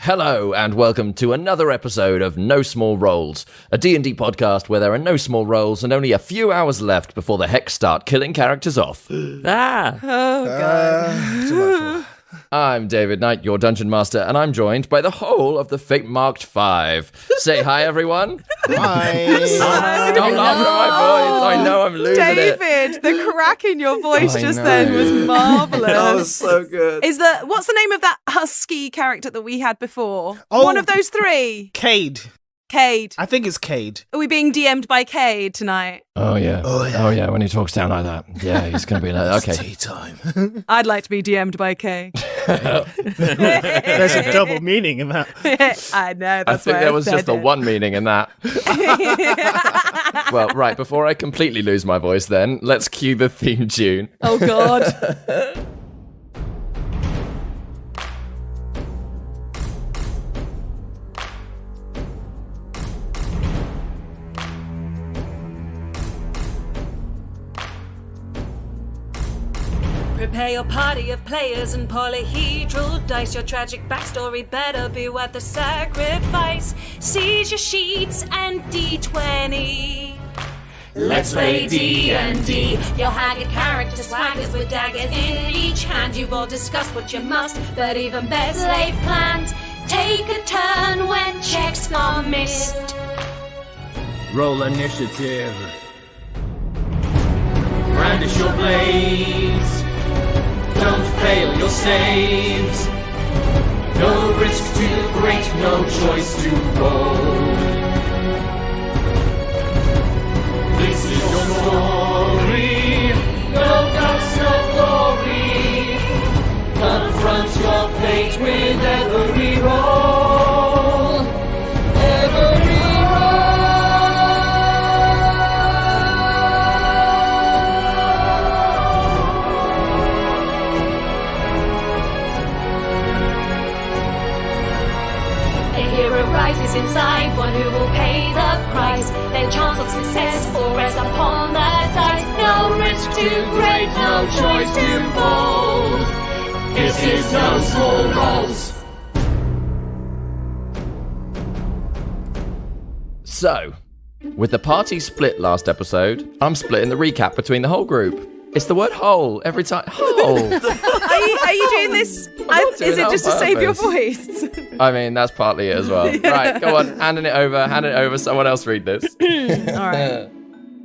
Hello and welcome to another episode of No Small Roles, a D&D podcast where there are no small roles and only a few hours left before the Hex start killing characters off. Oh, God. I'm David Knight, your Dungeon Master, and I'm joined by the whole of the Fate-marked 5. Say hi, everyone. Hi. Stop laughing at my voice. I know I'm losing it. David, the crack in your voice I just know. then was marvellous. That was so good. What's the name of that husky character that we had before? Oh. One of those three. Cade. Cade. I think it's Cade. Are we being DM'd by Cade tonight? Oh, yeah. Oh, yeah. When he talks down like that. Yeah, he's going to be like, okay. Tea time. I'd like to be DM'd by Cade. There's a double meaning in that. I know, I that's think why there I was said just the it. one meaning in that. Well, right, before I completely lose my voice then, let's cue the theme tune. Oh, God. Prepare your party of players and polyhedral dice. Your tragic backstory better be worth the sacrifice. Seize your sheets and D20. Let's play D&D. Your haggard character swaggers with daggers in each hand. You've all discussed what you must, but even better laid plans. Take a turn when checks are missed. Roll initiative. Brandish your blades. Don't fail your saves. No risk too great, no choice to roll. This is your story. No guts, no glory. Confront your fate with every roll. Every rises inside, one who will pay the price. Their chance of success will rest upon the dice. No risk too great, no choice too bold. This is No Small Roles. So, with the party split last episode, I'm splitting the recap between the whole group. It's the word whole every time. Whole. Are you doing this? not doing Is it it on just to save your purpose. voice? I mean, that's partly it as well. Right, go on, hand it over. Someone else read this. All right.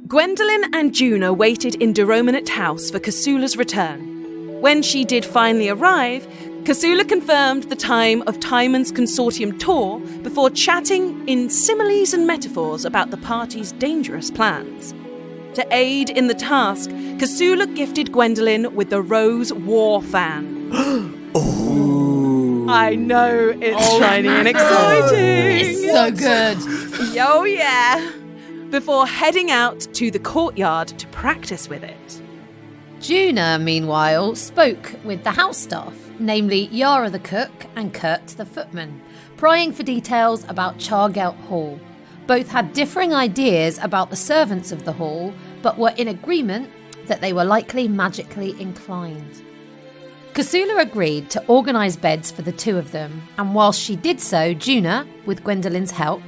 Gwendolyn and Juna waited in Derominate House for Kasula's return. When she did finally arrive, Kasula confirmed the time of Timon's consortium tour before chatting in similes and metaphors about the party's dangerous plans. To aid in the task, Kasula gifted Gwendolyn with the Rose War Fan. I know, it's shiny and exciting. It's so good. Oh yeah. Before heading out to the courtyard to practice with it. Juna, meanwhile, spoke with the house staff, namely Yara the cook and Kurt the footman, prying for details about Chargelt Hall. Both had differing ideas about the servants of the hall, but were in agreement that they were likely magically inclined. Kasula agreed to organise beds for the two of them, and whilst she did so, Juna, with Gwendolyn's help,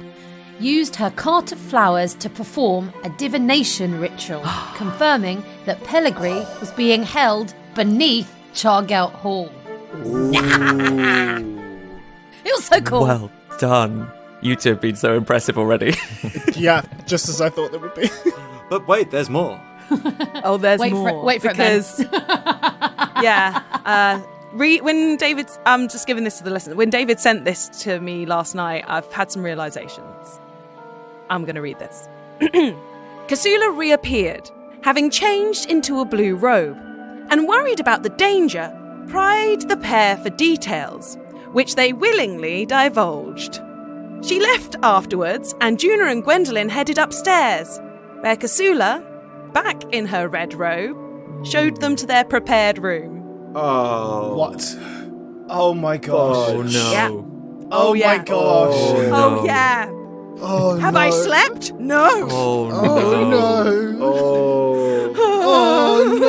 used her cart of flowers to perform a divination ritual, confirming that Pellegrini was being held beneath Chargelt Hall. It was so cool. Well done. You two have been so impressive already. Yeah, just as I thought there would be. But wait, there's more. Oh, there's Wait more. for it, wait for it, because, yeah. When David, I'm just giving this to the listener. When David sent this to me last night, I've had some realizations. I'm going to read this. Kasula reappeared, having changed into a blue robe, and worried about the danger, pried the pair for details, which they willingly divulged. She left afterwards, and Juna and Gwendolyn headed upstairs, where Kasula, back in her red robe, showed them to their prepared room. Oh. What? Oh my gosh. Oh no. Yeah. Oh yeah. my gosh. Oh, no. Oh, yeah. Oh, Have no. I slept? No. Oh no. Oh no. Oh. Oh no.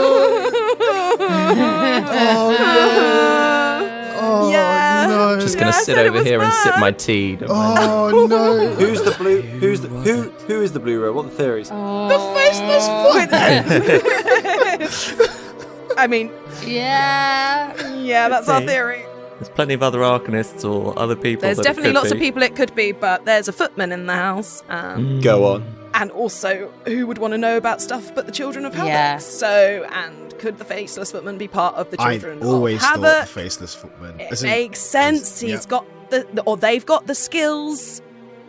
Oh no. Oh Yeah. no. Just just going to I sit said it over was here and sip bad. my tea. don't mind. Oh no! Who's the blue? Who is the blue row? What are the theories? The faceless footman. I mean, Yeah. yeah, that's our Okay. theory. There's plenty of other Arcanists or other people. There's that it definitely could lots be. of people it could be, but there's a footman in the house. Go on. And also, who would want to know about stuff but the children of Havoc? Yeah. So, and could the faceless footman be part of the I children always of thought the Havoc? faceless footman. It As in- makes sense. Yep. He's got or they've got the skills,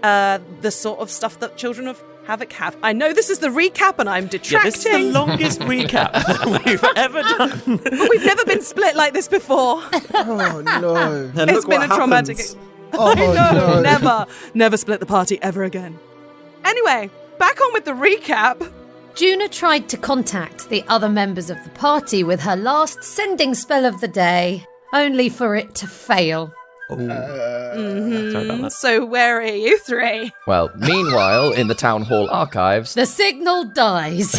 the sort of stuff that children of Havoc have. I know this is the recap, and I'm Yeah, detracting. this is the longest recap that we've ever done. but we've never been split like this before. Oh no! And It's look been what a traumatic. happens. Oh No, never split the party ever again. Anyway, back on with the recap. Juna tried to contact the other members of the party with her last sending spell of the day, only for it to fail. Sorry about that. So where are you three? Well, meanwhile, in the town hall archives, The signal dies.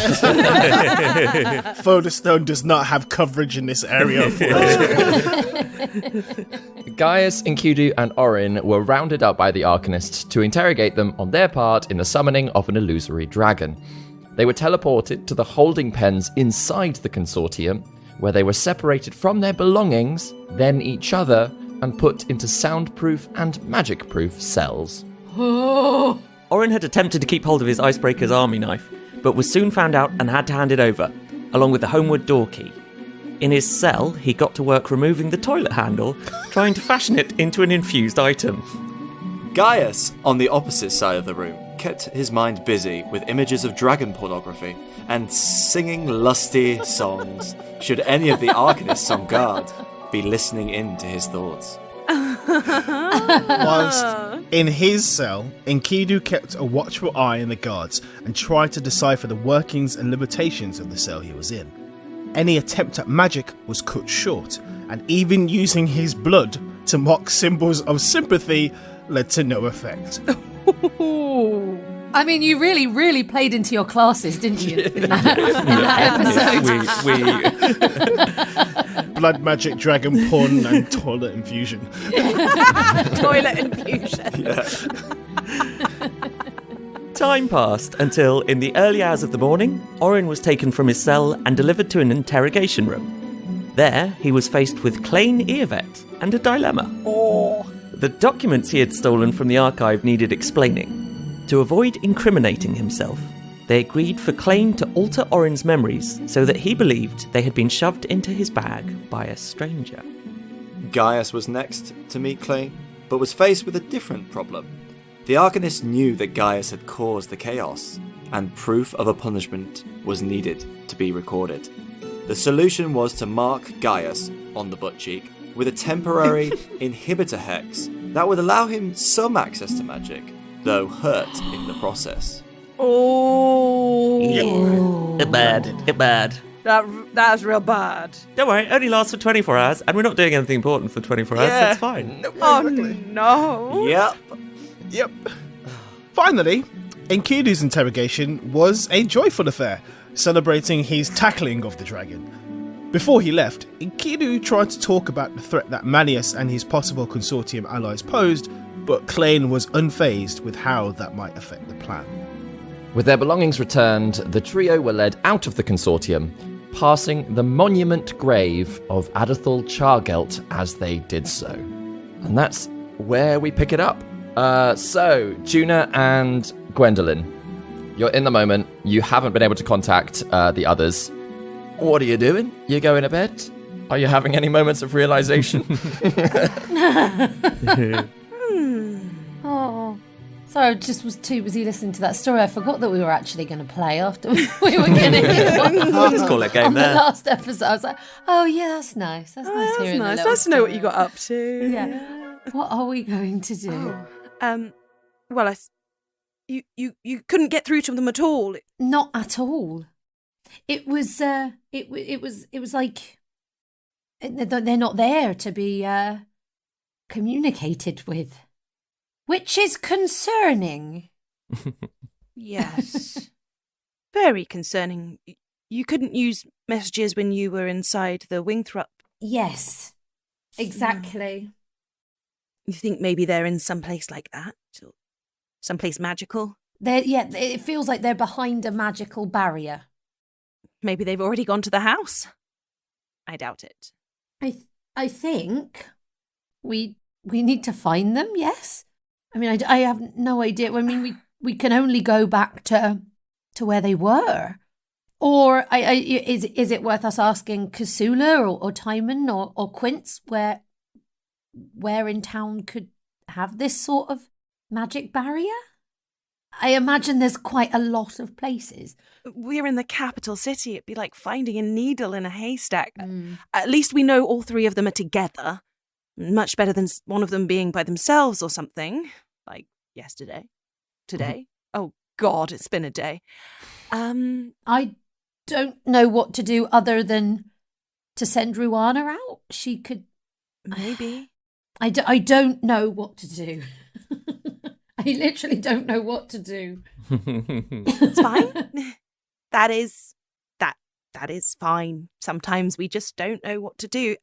Folderstone does not have coverage in this area for it. Gaius, Enkidu, and Orin were rounded up by the Arcanists to interrogate them on their part in the summoning of an illusory dragon. They were teleported to the holding pens inside the consortium, where they were separated from their belongings, then each other, and put into soundproof and magic-proof cells. Orin had attempted to keep hold of his icebreaker's army knife, but was soon found out and had to hand it over, along with the homeward door key. In his cell, he got to work removing the toilet handle, trying to fashion it into an infused item. Gaius, on the opposite side of the room, kept his mind busy with images of dragon pornography and singing lusty songs, should any of the Arcanists on guard be listening in to his thoughts. Whilst in his cell, Enkidu kept a watchful eye on the guards and tried to decipher the workings and limitations of the cell he was in. Any attempt at magic was cut short, and even using his blood to mock symbols of sympathy led to no effect. I mean, you really, really played into your classes, didn't you? In that episode. Blood magic, dragon porn, and toilet infusion. Toilet infusion. Time passed until, in the early hours of the morning, Orin was taken from his cell and delivered to an interrogation room. There, he was faced with Clain Earvet and a dilemma. The documents he had stolen from the archive needed explaining. To avoid incriminating himself, they agreed for Clain to alter Orin's memories so that he believed they had been shoved into his bag by a stranger. Gaius was next to meet Clay, but was faced with a different problem. The Arcanists knew that Gaius had caused the chaos, and proof of a punishment was needed to be recorded. The solution was to mark Gaius on the butt cheek with a temporary inhibitor hex that would allow him some access to magic, though hurt in the process. Oh, It bad. that's real bad. Don't worry, it only lasts for 24 hours, and we're not doing anything important for 24 hours, Yeah. that's fine. Oh no. Yep. Yep. Finally, Enkidu's interrogation was a joyful affair, celebrating his tackling of the dragon. Before he left, Enkidu tried to talk about the threat that Manius and his possible consortium allies posed, but Clain was unfazed with how that might affect the plan. With their belongings returned, the trio were led out of the consortium, passing the monument grave of Adathul Chargelt as they did so. And that's where we pick it up. So, Juna and Gwendolyn, you're in the moment. You haven't been able to contact the others. What are you doing? You going to bed? Are you having any moments of realization? Oh, sorry, I just was too busy listening to that story. I forgot that we were actually going to play after we were going to hear one We'll just call it a game on the there. last episode. I was like, oh yeah, that's nice. That's nice That's hearing. nice. The little Nice to know what you story. got up to. Yeah. What are we going to do? Well, you couldn't get through to them at all. Not at all. It was like they're not there to be communicated with, which is concerning. Yes. Very concerning. You couldn't use messages when you were inside the Wingthrup. Yes, exactly. You think maybe they're in some place like that? Or someplace magical? It feels like they're behind a magical barrier. Maybe they've already gone to the house? I doubt it. I think we need to find them, yes? I mean, I have no idea. I mean, we can only go back to where they were. Or is it worth us asking Kasula or Timon or Quince where in town could have this sort of magic barrier? I imagine there's quite a lot of places. We're in the capital city. It'd be like finding a needle in a haystack. At least we know all three of them are together. Much better than one of them being by themselves or something. Like yesterday. Today. Oh, God, it's been a day. I don't know what to do other than to send Ruana out. She could... Maybe. I don't know what to do. I literally don't know what to do. It's fine. That is fine. Sometimes we just don't know what to do.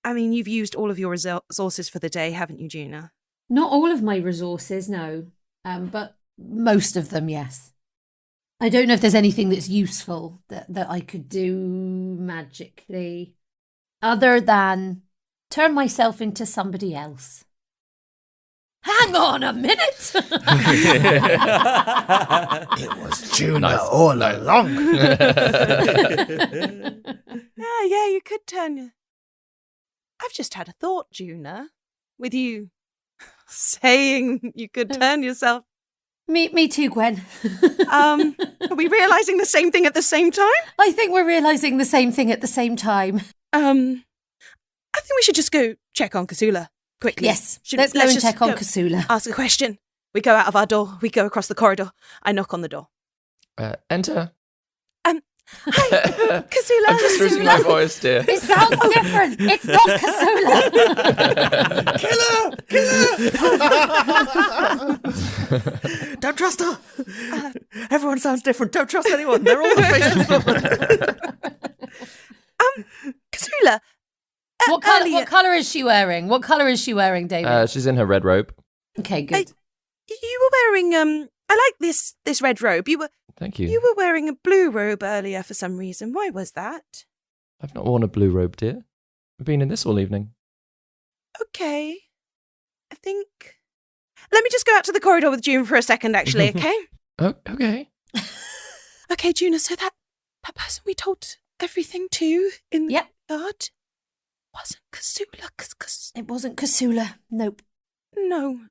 I mean, you've used all of your resources for the day, haven't you, Juna? Not all of my resources, no. But most of them, yes. I don't know if there's anything that's useful that I could do magically, other than turn myself into somebody else. Hang on a minute! It was Juna all along. Yeah, you could turn your... I've just had a thought, Juna, with you saying you could turn yourself. Me too, Gwen. Are we realising the same thing at the same time? I think we're realising the same thing at the same time. I think we should just go check on Kasula quickly. Yes, let's go and check on Kasula. Ask a question. We go out of our door. We go across the corridor. I knock on the door. Enter. Hi, Kasula. I'm just losing my voice, dear. It sounds different. It's not Kasula. Don't trust her. Everyone sounds different. Don't trust anyone. They're all the faces. Kasula. What colour is she wearing? What colour is she wearing, David? She's in her red robe. Okay, good. You were wearing I like this red robe. Thank you. You were wearing a blue robe earlier for some reason. Why was that? I've not worn a blue robe, dear. We've been in this all evening. Okay. I think... Let me just go out to the corridor with June for a second, actually, okay? Oh, okay. Okay, Juna, so that person we told everything to in the yard wasn't Kasula. It wasn't Kasula. Nope. No.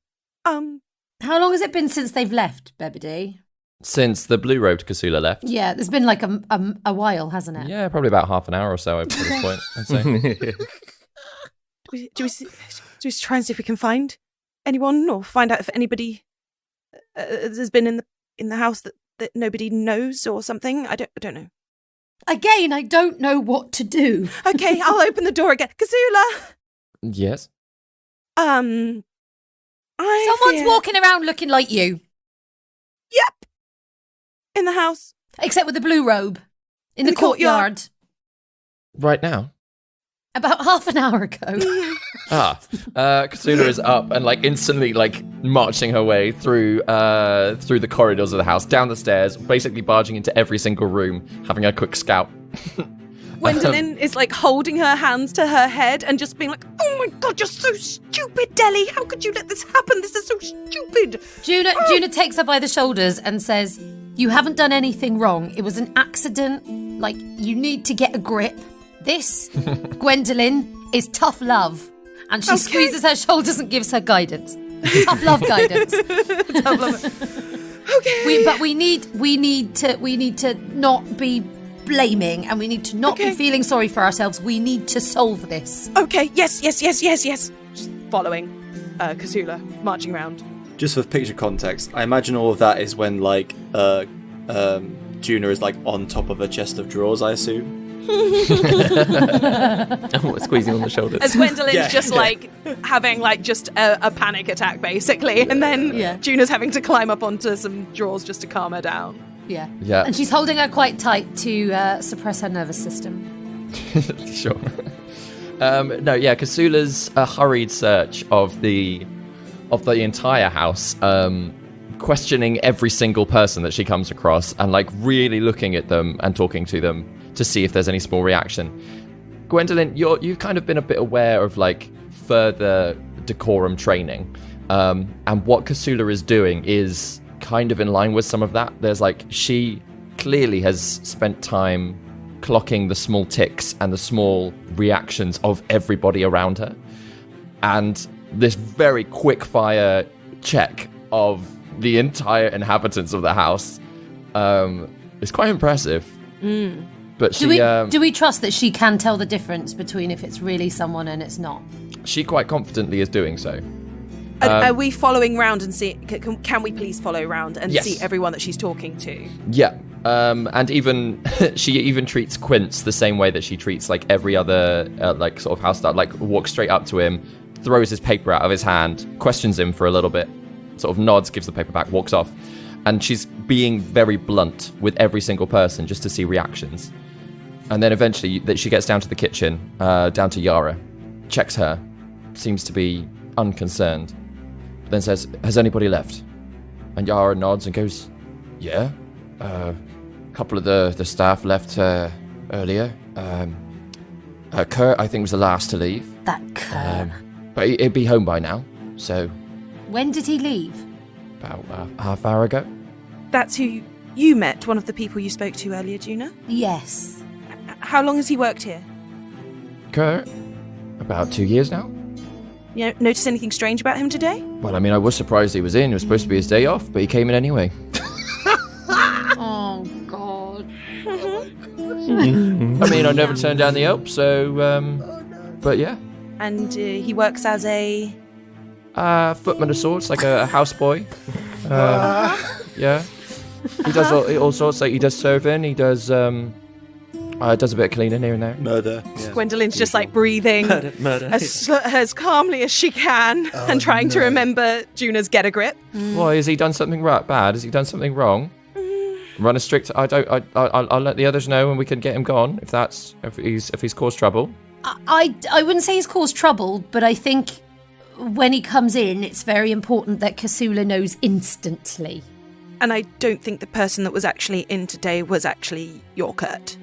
How long has it been since they've left, Bebedy? Since the blue robed Kasula left. Yeah, there's been like a while, hasn't it? Yeah, probably about half an hour or so at this point, I'd say. Do we try and see if we can find anyone or find out if anybody has been in the house that nobody knows or something? I don't know. Again, I don't know what to do. Okay, I'll open the door again. Kasula! Yes? Someone's walking around looking like you. Yep. In the house. Except with the blue robe. In the courtyard. Right now? About half an hour ago. Kasula is up and instantly marching her way through the corridors of the house, down the stairs, basically barging into every single room, having a quick scout. Gwendolyn is holding her hands to her head and just being like, "Oh my God, you're so stupid, Deli! How could you let this happen? This is so stupid!" Juna takes her by the shoulders and says, "You haven't done anything wrong. It was an accident. You need to get a grip. This, Gwendolyn, is tough love." And she squeezes her shoulders and gives her guidance. Tough love guidance. Tough love. Okay. We need to not be blaming, and we need to not be feeling sorry for ourselves. We need to solve this. Okay. Yes. Just following Kasula, marching around. Just for picture context, I imagine all of that is when Juna is on top of a chest of drawers, I assume. Squeezing on the shoulders. As Gwendolyn's having just a panic attack, basically, and then Juna's having to climb up onto some drawers just to calm her down. Yeah. And she's holding her quite tight to suppress her nervous system. Sure. Kasula's hurried search of the of the entire house, questioning every single person that she comes across and like really looking at them and talking to them to see if there's any small reaction. Gwendolyn, you've kind of been a bit aware of like further decorum training, and what Kasula is doing is kind of in line with some of that. There's like, she clearly has spent time clocking the small ticks and the small reactions of everybody around her, and this very quick fire check of the entire inhabitants of the house is quite impressive. But do we trust that she can tell the difference between if it's really someone and it's not? She quite confidently is doing so. Are we following round and see? Can we please follow round and Yes. see everyone that she's talking to? Yeah. And even she even treats Quince the same way that she treats like every other like sort of house star. Like walks straight up to him, throws his paper out of his hand, questions him for a little bit, sort of nods, gives the paper back, walks off. And she's being very blunt with every single person just to see reactions. And then eventually that she gets down to the kitchen, down to Yara, checks her, seems to be unconcerned, but then says, "Has anybody left?" And Yara nods and goes, "Yeah. A couple of the staff left earlier. Kurt, I think, was the last to leave. That Kurt. But he'd be home by now, so When did he leave? about half hour ago." That's who you met, one of the people you spoke to earlier, Juna. Yes. How long has he worked here? Kurt, about 2 years now. You notice anything strange about him today? Well, I mean, I was surprised he was in. It was supposed to be his day off, but he came in anyway. Oh, God. I mean, I never turned down the help, so, but yeah. And he works as a... Footman of sorts, like a houseboy. Yeah. He does all sorts, like he does serving, he does a bit of cleaning here and there. Murder. Yeah. Gwendolyn's just like breathing Murder. as calmly as she can and trying to remember Juna's get a grip. Why, has he done something bad? Has he done something wrong? Run a strict. I'll let the others know, and we can get him gone if he's caused trouble. I wouldn't say he's caused trouble, but I think when he comes in, it's very important that Kasula knows instantly. And I don't think the person that was actually in today was actually your Kurt.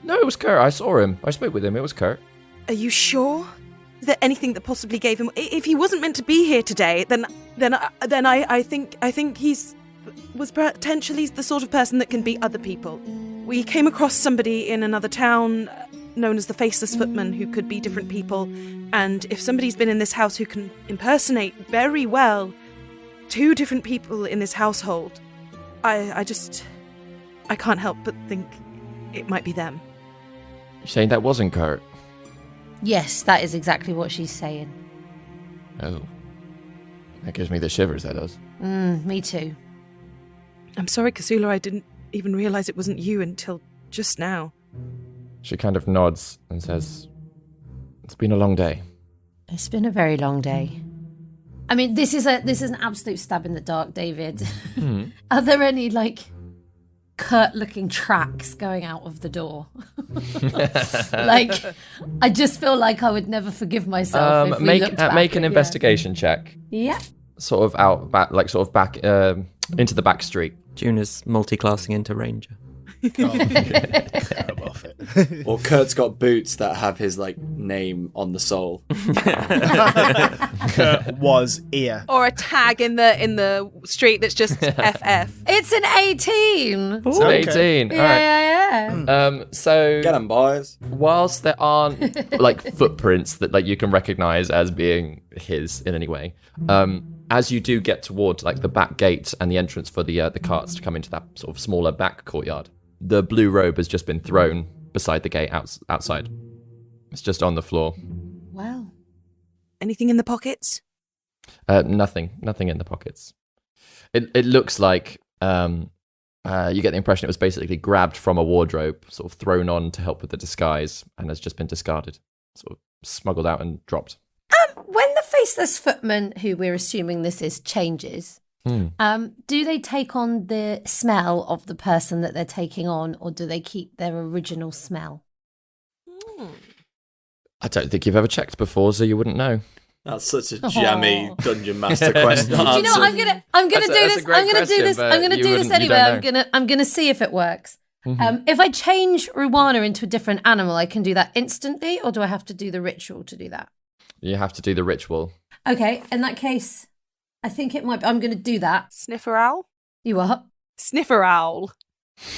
No, it was Kurt. I saw him. I spoke with him. It was Kurt. Are you sure? Is there anything that possibly gave him? If he wasn't meant to be here today, then I think was potentially the sort of person that can beat other people. We came across somebody in another town known as the Faceless Footman who could be different people, and if somebody's been in this house who can impersonate very well 2 different people in this household, I can't help but think it might be them. You're saying that wasn't Kurt? Yes, that is exactly what she's saying. Oh. That gives me the shivers, that does. Me too. I'm sorry, Kasula, I didn't even realize it wasn't you until just now. She kind of nods and says, "It's been a long day." It's been a very long day. I mean, this is an absolute stab in the dark, David. Are there any Kurt-looking tracks going out of the door? I just feel like I would never forgive myself if we looked back make an at- investigation check. Yeah. Sort of out back, back into the back street. Juna's multi-classing into Ranger. I'm off it. Or Kurt's got boots that have his name on the sole. Kurt was ear. Or a tag in the street that's just FF. It's an 18. It's an 18. All right. Yeah. So Get 'em, boys. whilst there aren't footprints that you can recognize as being his in any way, as you do get toward the back gate and the entrance for the carts to come into that sort of smaller back courtyard, the blue robe has just been thrown beside the gate outside. It's just on the floor. Well, Anything in the pockets? Nothing in the pockets. It looks like you get the impression it was basically grabbed from a wardrobe, sort of thrown on to help with the disguise, and has just been discarded, sort of smuggled out and dropped. when the Faceless Footman, who we're assuming this is, changes, do they take on the smell of the person that they're taking on, or do they keep their original smell? I don't think you've ever checked before, so you wouldn't know. That's such a jammy dungeon master question. Do you know what? I'm gonna do this. I'm gonna do this. I'm gonna do this anyway. I'm gonna see if it works. If I change Ruana into a different animal, I can do that instantly, or do I have to do the ritual to do that? You have to do the ritual. Okay, in that case, I think it might be. I'm gonna do that. Sniffer owl? You what? Sniffer owl.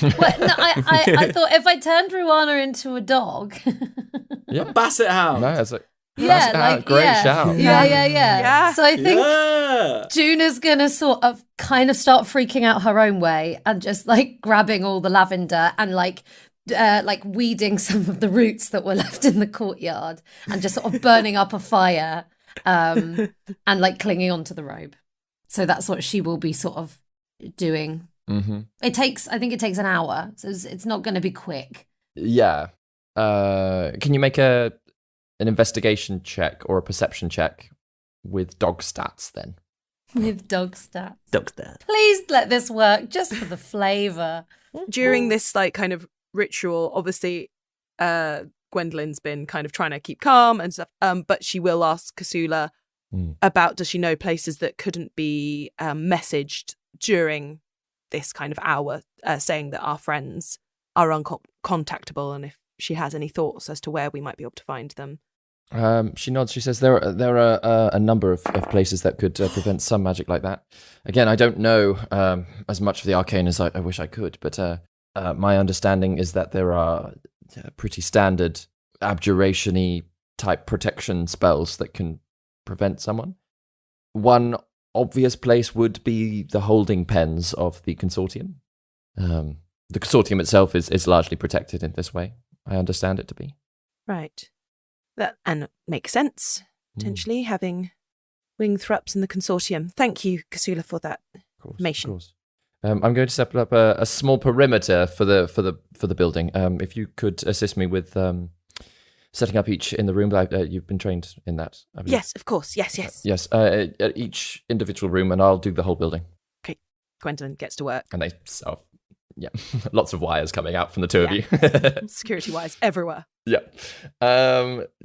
Well, no, I thought if I turned Ruana into a dog. A basset hound. No, it's like, great shout. Yeah. So I think Juna's gonna sort of kind of start freaking out her own way and just like grabbing all the lavender and like weeding some of the roots that were left in the courtyard and just sort of burning up a fire and like clinging onto the robe. So that's what she will be sort of doing. Mm-hmm. I think it takes an hour, so it's not going to be quick. Yeah. Can you make an investigation check or a perception check with dog stats then? With dog stats. Dog stat. Please let this work just for the flavour. During this like kind of ritual, obviously Gwendolyn's been kind of trying to keep calm and stuff, but she will ask Kasula about, does she know places that couldn't be messaged during this kind of hour, saying that our friends are uncontactable, and if she has any thoughts as to where we might be able to find them. She nods. She says there are a number of places that could prevent some magic like that. Again, I don't know as much of the arcane as I wish I could, but my understanding is that there are pretty standard abjuration-y type protection spells that can prevent someone. One obvious place would be the holding pens of the consortium. The consortium itself is largely protected in this way. I understand it to be. Right. That and makes sense, potentially, having Wingthrups in the consortium. Thank you, Kasula, for that information. Of course. I'm going to set up a small perimeter for the building. If you could assist me with setting up each in the room. You've been trained in that, I believe. Yes, of course. Yes. Yes. At each individual room, and I'll do the whole building. Okay. Gwendolyn gets to work. And they lots of wires coming out from the two of you. Security-wise, everywhere. Yeah.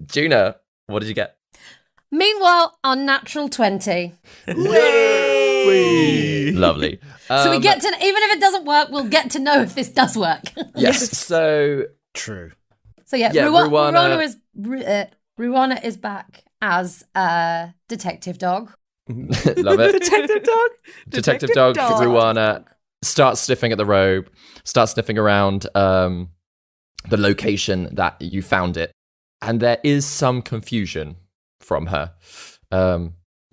Juna, what did you get? Meanwhile, on natural 20. Lovely. So we get to, even if it doesn't work, we'll get to know if this does work. Yes. So True. So Ruana is back as a detective dog. Love it. Detective dog. Ruana starts sniffing at the robe, starts sniffing around the location that you found it, and there is some confusion from her.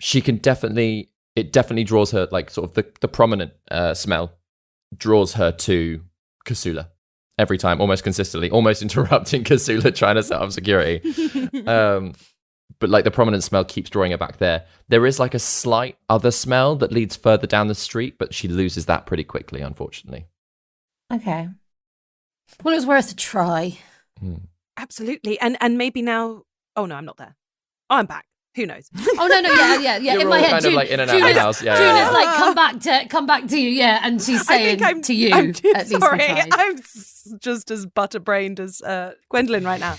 She can definitely draws her, like sort of the prominent smell draws her to Kasula every time, almost consistently, almost interrupting Kasula trying to set up security. But like the prominent smell keeps drawing her back there. There is like a slight other smell that leads further down the street, but she loses that pretty quickly, unfortunately. Okay. Well, it was worth a try. Absolutely. And maybe now... Oh, no, I'm not there. Oh, I'm back. Who knows? Oh, no, yeah. You're in all my head, kind of like in and out of the house. Yeah, Juna's like, come back to you, yeah. And she's saying to you, I'm at least sorry, we tried. I'm just as butterbrained as Gwendolyn right now.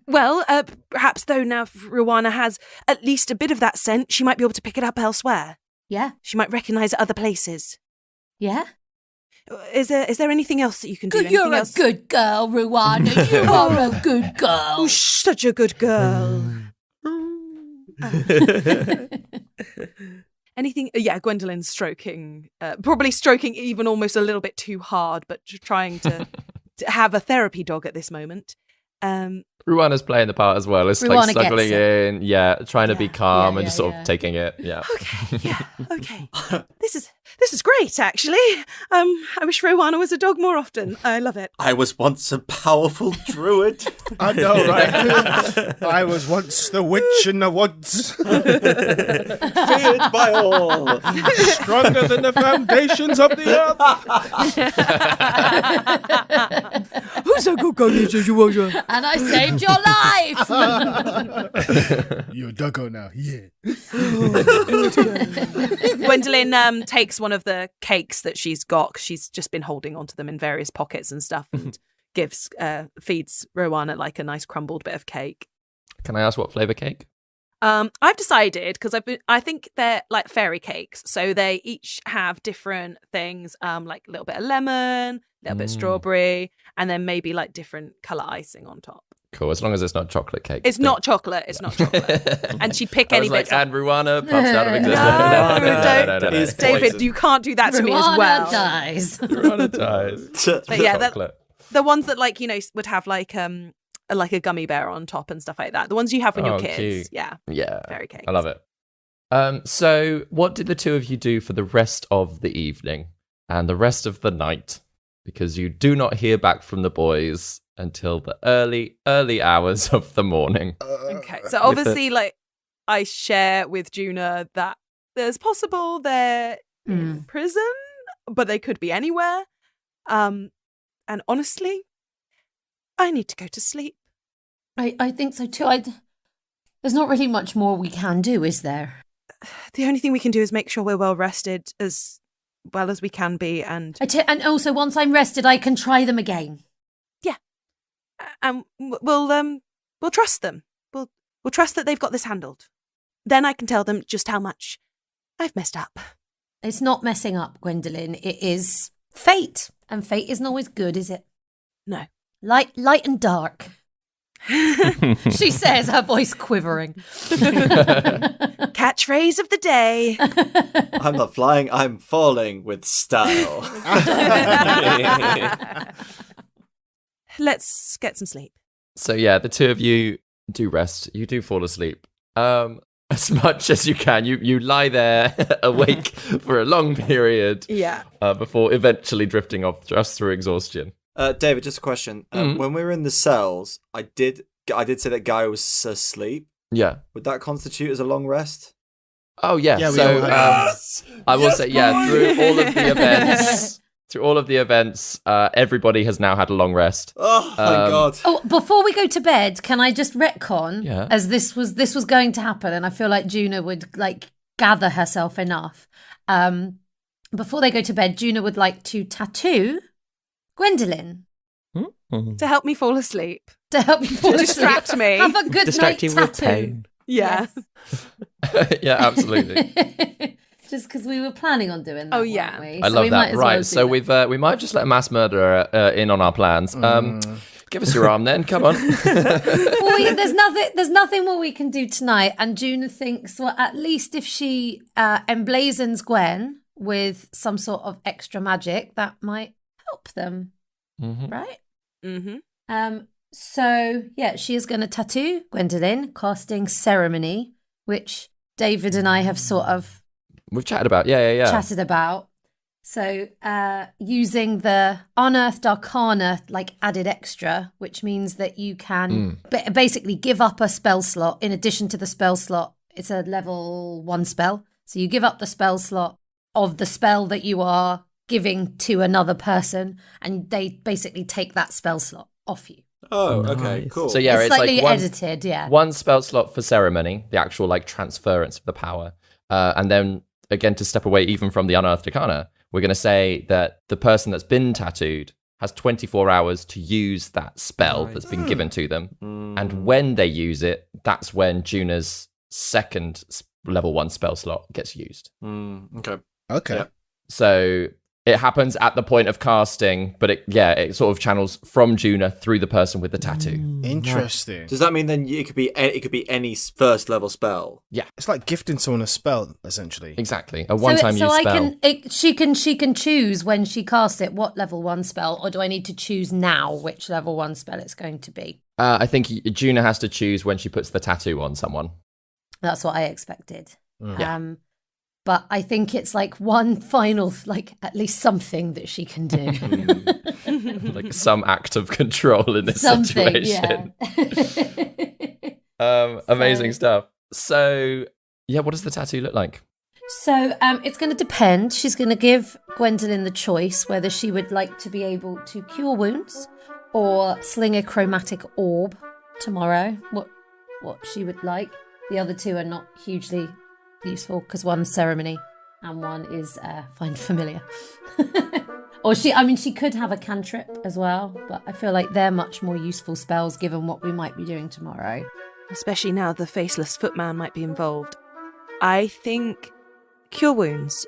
Well, perhaps though now Ruana has at least a bit of that scent, she might be able to pick it up elsewhere. Yeah. She might recognise other places. Yeah. Is there anything else that you can do? You're a good girl, Ruana. You are a good girl. Oh, such a good girl. Anything? Yeah, Gwendolyn's stroking, probably stroking even almost a little bit too hard, but trying to have a therapy dog at this moment. Ruana's playing the part as well. It's Ruana like snuggling in, trying to be calm and just sort of yeah. taking it. Yeah. Okay. This is great, actually. I wish Ruana was a dog more often. I love it. I was once a powerful druid. I know, right? I was once the witch in the woods. Feared by all. Stronger than the foundations of the earth. Who's a good girl? And I saved your life. You're a doggo now, yeah. Gwendolyn takes one of the cakes that she's got, 'cause she's just been holding onto them in various pockets and stuff, and feeds Rowana like a nice crumbled bit of cake. Can I ask what flavour cake? I've decided because I think they're like fairy cakes, so they each have different things, like a little bit of lemon, a little bit of strawberry, and then maybe like different color icing on top. Cool, as long as it's not chocolate cake. It's not chocolate. It's not chocolate. And she'd pick any bits. And Ruana pops out of existence. No, David, you can't do that to me as well. Dies. Ruana dies. But yeah, Chocolate. the ones that like would have like a gummy bear on top and stuff like that. The ones you have when you're kids. Cute. Yeah. Yeah. Fairy cakes. I love it. So what did the two of you do for the rest of the evening and the rest of the night? Because you do not hear back from the boys until the early hours of the morning. Okay. So obviously, like, I share with Juna that there's possible they're in prison, but they could be anywhere. And honestly, I need to go to sleep. I think so too. There's not really much more we can do, is there? The only thing we can do is make sure we're well rested as well as we can be, and And also, once I'm rested, I can try them again. and we'll trust them. We'll trust that they've got this handled. Then I can tell them just how much I've messed up. It's not messing up, Gwendolyn. It is fate, and fate isn't always good, is it? No. Light and dark. She says, her voice quivering. Catchphrase of the day. I'm not flying, I'm falling with style. Let's get some sleep. So yeah, the two of you do rest. You do fall asleep. As much as you can. You lie there awake for a long period. Yeah. Before eventually drifting off just through exhaustion. David, just a question. When we were in the cells, I did say that Guy was asleep. Yeah. Would that constitute as a long rest? Oh yeah. Yeah, we So all I will say through all of the events, everybody has now had a long rest. Oh, thank God. Oh, before we go to bed, can I just retcon? Yeah. As this was going to happen, and I feel like Juna would like gather herself enough. Before they go to bed, Juna would like to tattoo Gwendolyn To help me fall asleep. to help you fall asleep. Distract me. Have a good Distract night you with tattoo. pain. Yeah. Yeah, absolutely. Just because we were planning on doing that. Oh, yeah. weren't we? I So love we might that. as well Right. do So that. we might just let a mass murderer in on our plans. Give us your arm then. Come on. Well, there's nothing more we can do tonight. And Juna thinks, well, at least if she emblazons Gwen with some sort of extra magic, that might help them, right? Mm-hmm. So yeah, she is going to tattoo Gwendolyn, casting Ceremony, which David and I have sort of We've chatted about. Yeah. chatted about. So using the Unearthed Arcana like added extra, which means that you can basically give up a spell slot in addition to the spell slot. It's a level 1 spell. So you give up the spell slot of the spell that you are giving to another person, and they basically take that spell slot off you. Oh, okay, Nice. cool. So yeah, it's it's slightly like one, edited, yeah. one spell slot for ceremony, the actual like transference of the power, and then again to step away even from the Unearthed Arcana, we're going to say that the person that's been tattooed has 24 hours to use that spell that's been given to them, and when they use it, that's when Juna's second level 1 spell slot gets used. Okay. Okay. Yeah. So it happens at the point of casting, but it sort of channels from Juna through the person with the tattoo. Interesting. Does that mean then it could be any first level spell? It's like gifting someone a spell, essentially. Exactly, a one-time use spell. She can choose when she casts it what level 1 spell, or do I need to choose now which level 1 spell it's going to be? I think Juna has to choose when she puts the tattoo on someone. That's what I expected. Yeah. But I think it's like one final, like at least something that she can do. Like some act of control in this Something, situation. yeah. Amazing stuff. So, yeah, what does the tattoo look like? So it's going to depend. She's going to give Gwendolyn the choice whether she would like to be able to cure wounds or sling a chromatic orb tomorrow. What she would like. The other two are not hugely useful because one's ceremony and one is find familiar. Or she could have a cantrip as well, but I feel like they're much more useful spells given what we might be doing tomorrow. especially now the faceless footman might be involved. I think cure wounds.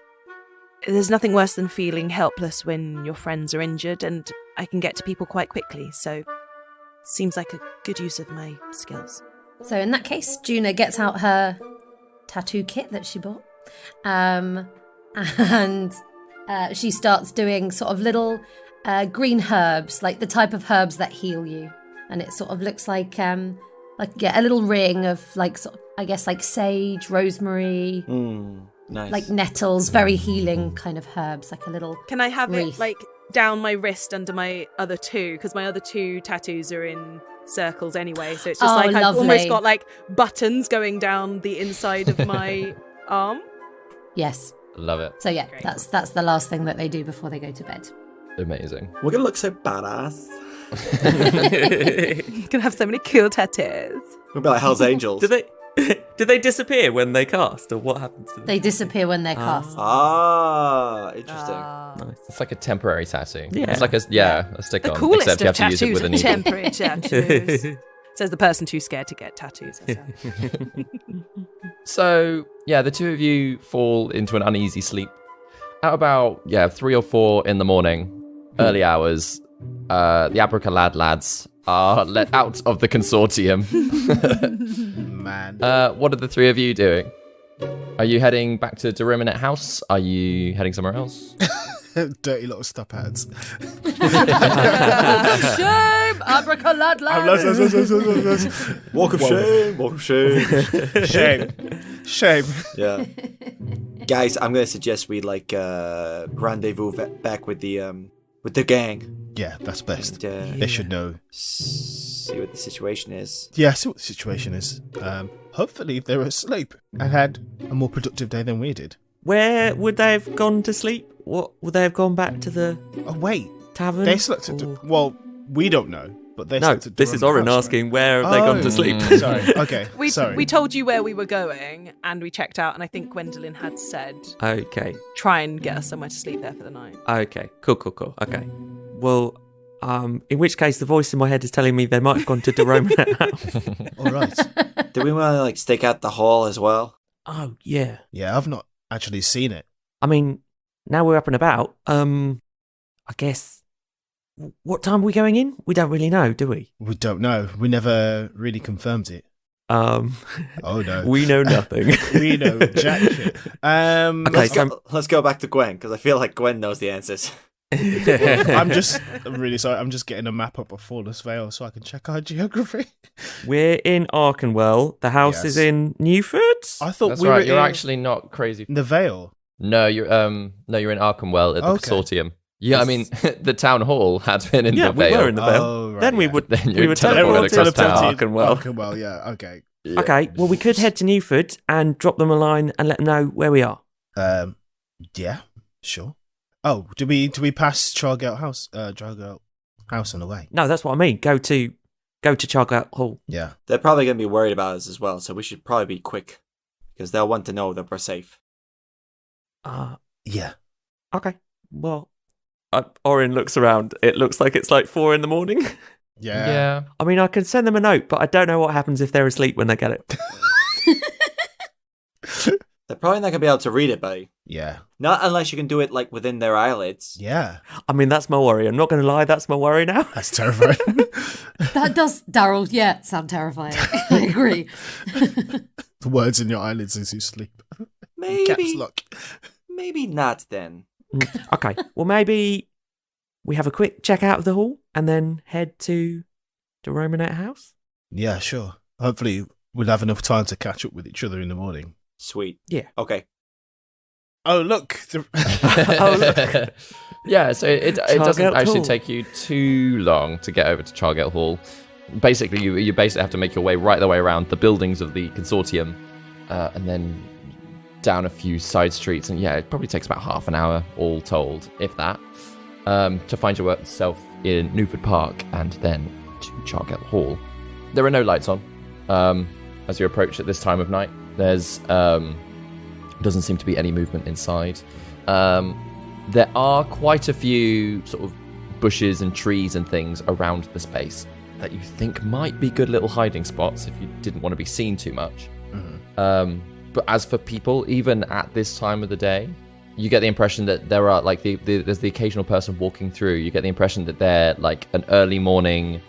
There's nothing worse than feeling helpless when your friends are injured, and I can get to people quite quickly, so it seems like a good use of my skills. So in that case, Juna gets out her tattoo kit that she bought, and she starts doing sort of little green herbs, like the type of herbs that heal you, and it sort of looks like a little ring of sort of, I guess like sage, rosemary, Nice. like nettles, very healing kind of herbs, like a little. Can I have wreath. it like down my wrist under my other two? Because my other two tattoos are in circles anyway, so it's just I've lovely. almost got like buttons going down the inside of my arm. Yes. Love it. So yeah, Great. that's the last thing that they do before they go to bed. Amazing. We're gonna look so badass. You can have so many cool tattoos. We'll be like Hell's Angels. Do they disappear when they cast, or what happens to them? They disappear when they're cast. Interesting. Nice. It's like a temporary tattoo. Yeah. It's like a stick The on. coolest Except you of have to use it tattoos with a are needle. temporary tattoos. Says the person too scared to get tattoos herself. So, yeah, the two of you fall into an uneasy sleep. At about, 3 or 4 in the morning, early hours, the Abracalad lads are let out of the consortium. Man. What are the three of you doing? Are you heading back to the Reunited house? Are you heading somewhere else? Dirty little stop ads. Shame, Abracalad. Walk of shame. Walk of shame. Shame. Yeah. Guys, I'm gonna suggest we rendezvous back with the gang. Yeah, that's best. And, They should know. see what the situation is. Yeah, see what the situation is. Hopefully they were asleep and had a more productive day than we did. Where would they have gone to sleep? What would they have gone back to the Oh wait, tavern? they slept at. Well, we don't know, but they No, slept at. this is Durham Orin House, asking where have they gone to sleep. Sorry. Okay. Sorry. We told you where we were going, and we checked out, and I think Gwendolyn had said, Okay. try and get us somewhere to sleep there for the night. Okay. Cool. Okay. Well, in which case the voice in my head is telling me they might have gone to the Roman house. All right. Do we want to stake out the hall as well? Oh, yeah. Yeah, I've not actually seen it. I mean, now we're up and about, I guess, what time are we going in? We don't really know, do we? We don't know. We never really confirmed it. Oh no. We know nothing. We know jack shit. Okay, Let's go back to Gwen, because I feel like Gwen knows the answers. I'm really sorry. I'm just getting a map up of Flawless Vale so I can check our geography. We're in Arkenwell. The house Yes. is in Newford. I thought That's we right. were You're in actually not crazy. the Vale. No, you're in Arkenwell at the Okay. consortium. Yeah, I mean, the town hall had been in Yeah, the we Vale. were in the Vale. Oh, right, then we yeah. would Then we you were teleported teleported across to town. Arkenwell. Arkenwell, yeah, okay. Yeah. Okay, well we could head to Newford and drop them a line and let them know where we are. Yeah, sure. Oh, do we pass Chargate House? Chargate House on the way. No, that's what I mean. Go to Chargate Hall. Yeah. They're probably going to be worried about us as well, so we should probably be quick, because they'll want to know that we're safe. Yeah. Okay. Well, Orin looks around. It looks like it's like 4 in the morning. Yeah. Yeah. I mean, I can send them a note, but I don't know what happens if they're asleep when they get it. They're probably not going to be able to read it, buddy. Yeah. Not unless you can do it within their eyelids. Yeah. I mean, that's my worry. I'm not going to lie. That's my worry now. That's terrifying. That does, Daryl, sound terrifying. I agree. The words in your eyelids as you sleep. Caps Maybe, lock. maybe not then. Okay. Well, maybe we have a quick check out of the hall and then head to the Romanette house. Yeah, sure. Hopefully we'll have enough time to catch up with each other in the morning. Sweet. Yeah. Okay. Oh, look. Yeah, so it doesn't Chargate actually Hall. take you too long to get over to Chargate Hall. Basically, you basically have to make your way right the way around the buildings of the consortium, and then down a few side streets, and it probably takes about half an hour all told, if that, to find yourself in Newford Park and then to Chargate Hall. There are no lights on as you approach at this time of night. There's doesn't seem to be any movement inside. There are quite a few sort of bushes and trees and things around the space, that you think might be good little hiding spots if you didn't want to be seen too much. But as for people, even at this time of the day, you get the impression that there are like there's the occasional person walking through. You get the impression that they're like an early morning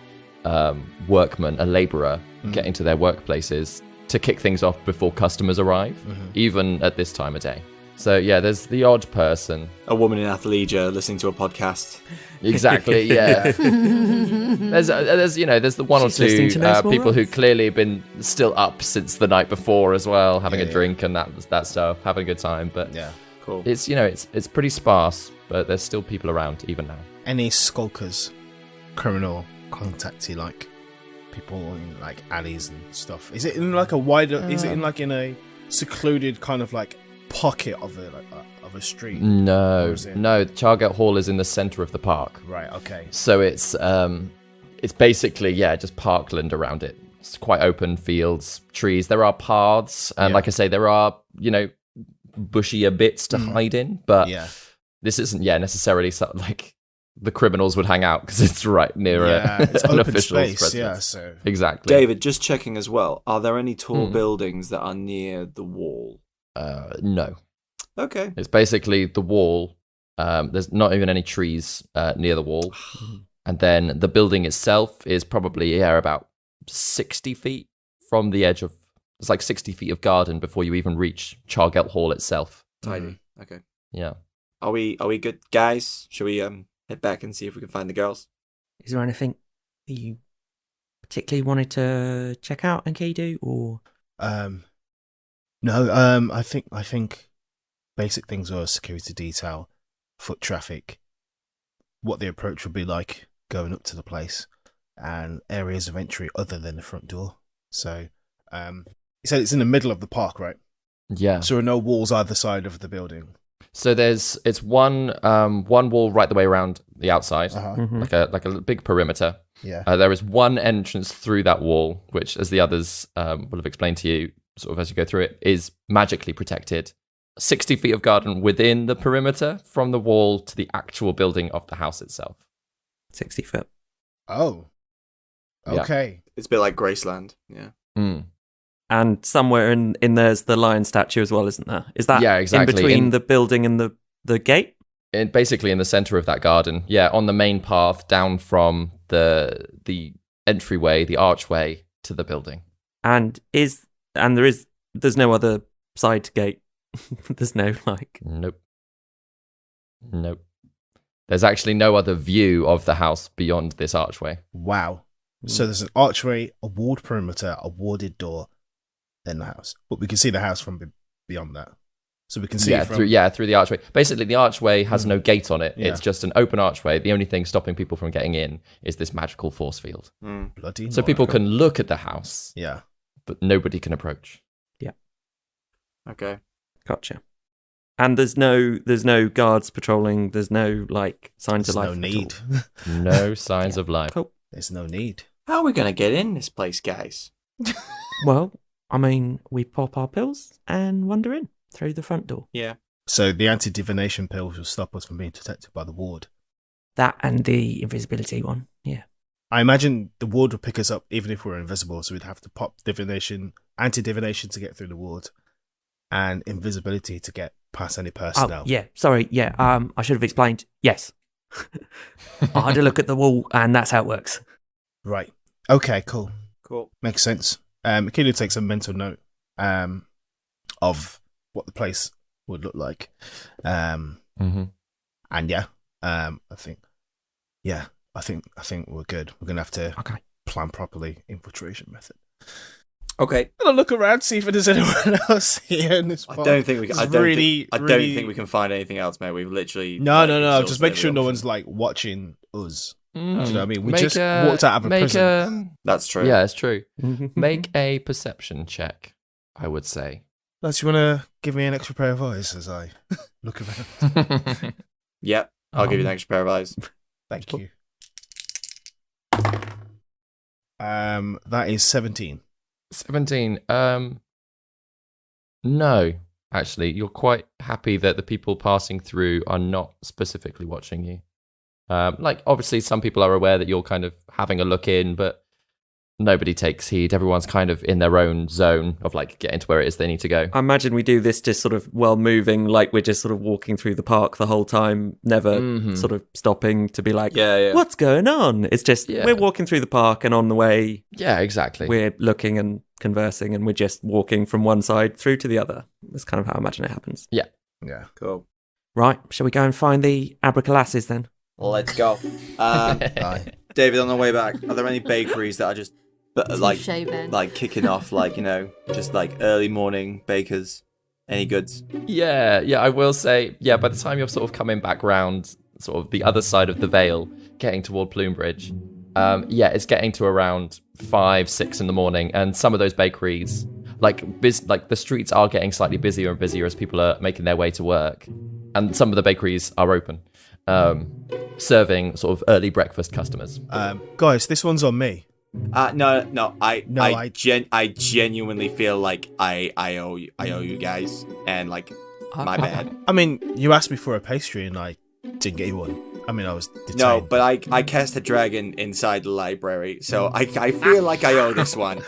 workman, a labourer, getting to their workplaces to kick things off before customers arrive, even at this time of day. So yeah, there's the odd person. A woman in athleisure listening to a podcast. Exactly, yeah. there's the one She's or listening two to No Small people who Rats. clearly have been still up since the night before as well, having a drink and that stuff, having a good time. But Yeah. Cool. it's it's pretty sparse, but there's still people around even now. Any skulkers, criminal contacty, like people in like alleys and stuff? Is it in like a wider? Is it in like in a secluded kind of like pocket of a street? No, Or is it- no. Chargate Hall is in the centre of the park, Right. Okay. so it's basically just parkland around it. It's quite open fields, trees. There are paths, and Yeah. like I say, there are bushier bits to hide in, but Yeah. this isn't necessarily like the criminals would hang out because it's right near Yeah. It's an open official's space. Yeah. residence. So Exactly. David, just checking as well. Are there any tall buildings that are near the wall? No, Okay. it's basically the wall. There's not even any trees near the wall, and then the building itself is probably about 60 feet from the edge of. It's like 60 feet of garden before you even reach Chargate Hall itself. Tidy. Okay. Yeah. Are we good, guys? Shall we head back and see if we can find the girls? Is there anything that you particularly wanted to check out, Enkidu, or no. I think basic things are security detail, foot traffic, what the approach would be like going up to the place, and areas of entry other than the front door. So, you said it's in the middle of the park, right? Yeah. So there are no walls either side of the building. So it's one wall right the way around the outside, Uh-huh. like a big perimeter. Yeah. There is one entrance through that wall, which, as the others will have explained to you, sort of as you go through it, is magically protected. 60 feet of garden within the perimeter from the wall to the actual building of the house itself. 60 foot? Oh. Yeah. Okay. It's a bit like Graceland. Yeah. Mm. And somewhere in there's the lion statue as well, isn't there? Is that Yeah, exactly. in between In- the building and the gate? Basically in the center of that garden. Yeah, on the main path down from the entryway, the archway to the building. And there's no other side gate. There's no Nope. There's actually no other view of the house beyond this archway. Wow. So there's an archway, a walled perimeter, a warded door, then the house. But we can see the house from beyond that. So we can see it from... through the archway. Basically, the archway has no gate on it. Yeah. It's just an open archway. The only thing stopping people from getting in is this magical force field. Bloody So people Monaco. can look at the house, Yeah. but nobody can approach. Okay. Gotcha. And there's no guards patrolling. There's no signs There's of life. no at need. all. No signs of life. Cool. There's no need. How are we going to get in this place, guys? Well, I mean, we pop our pills and wander in through the front door. Yeah. So the anti-divination pills will stop us from being detected by the ward. That and the invisibility one. Yeah. I imagine the ward would pick us up even if we were invisible, so we'd have to pop anti-divination to get through the ward, and invisibility to get past any personnel. Oh, yeah. Sorry. Yeah. I should have explained. Yes. I had a look at the wall, and that's how it works. Right. Okay, cool. Cool. Makes sense. Akilu takes a mental note of what the place would look like. Mm-hmm. And I think we're good. We're gonna have to plan properly infiltration method. Okay. I'm gonna look around, see if there's anyone else here in this I park. don't think we can. I don't really- think we can find anything else, mate. We've literally No. exhausted Just make every sure no option. one's watching us. Do you know what I mean? We Make just walked out of a prison. That's true. Yeah, it's true. Make a perception check, I would say. Unless you want to give me an extra pair of eyes as I look around. Yep. I'll give you an extra pair of eyes. Thank you. That is 17. 17. No, actually, you're quite happy that the people passing through are not specifically watching you. Like, obviously, some people are aware that you're kind of having a look in, but nobody takes heed. Everyone's kind of in their own zone of like getting to where it is they need to go. I imagine we do this just sort of while moving, like we're just sort of walking through the park the whole time, never sort of stopping to be like, what's going on? It's just we're walking through the park, and on the way, exactly. We're looking and conversing, and we're just walking from one side through to the other. That's kind of how I imagine it happens. Yeah. Cool. Right, shall we go and find the abracalasses then? Let's go. David, on the way back, are there any bakeries that are just like kicking off, like, you know, just like early morning bakers? Any goods? Yeah, I will say, by the time you're sort of coming back round sort of the other side of the Vale, getting toward Plumebridge, it's getting to around 5-6 in the morning, and some of those bakeries, like the streets are getting slightly busier and busier as people are making their way to work, and some of the bakeries are open, serving sort of early breakfast customers. Guys, this one's on me. No. I genuinely feel like I owe you guys, and like my bad. I mean, you asked me for a pastry and I didn't get you one. I mean, I was detained. No, but I cast a dragon inside the library, so I feel like I owe this one.